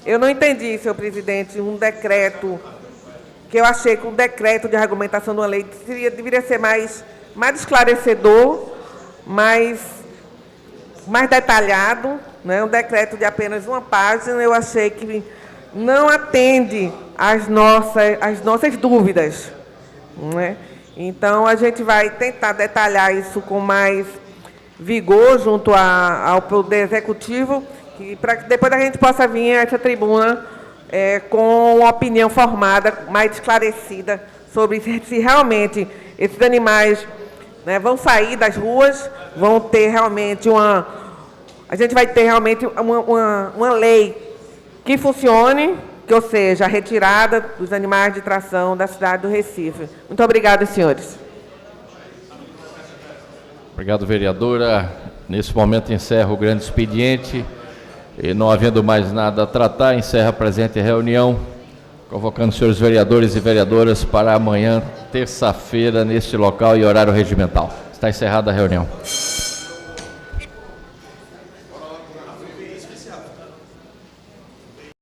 Eu não entendi, senhor presidente, um decreto, que eu achei que um decreto de regulamentação de uma lei deveria ser mais esclarecedor, mais detalhado, né? Um decreto de apenas uma página, eu achei que não atende às nossas dúvidas, né? Então, a gente vai tentar detalhar isso com mais vigor junto ao Poder Executivo, para que depois a gente possa vir a essa tribuna com uma opinião formada, mais esclarecida, sobre se realmente esses animais, né, vão sair das ruas, vão ter realmente a gente vai ter realmente uma lei que funcione, que, ou seja, a retirada dos animais de tração da cidade do Recife. Muito obrigada, senhores. Obrigado, vereadora. Nesse momento encerro o grande expediente. E não havendo mais nada a tratar, encerra a presente reunião, convocando os senhores vereadores e vereadoras para amanhã, terça-feira, neste local e horário regimental. Está encerrada a reunião.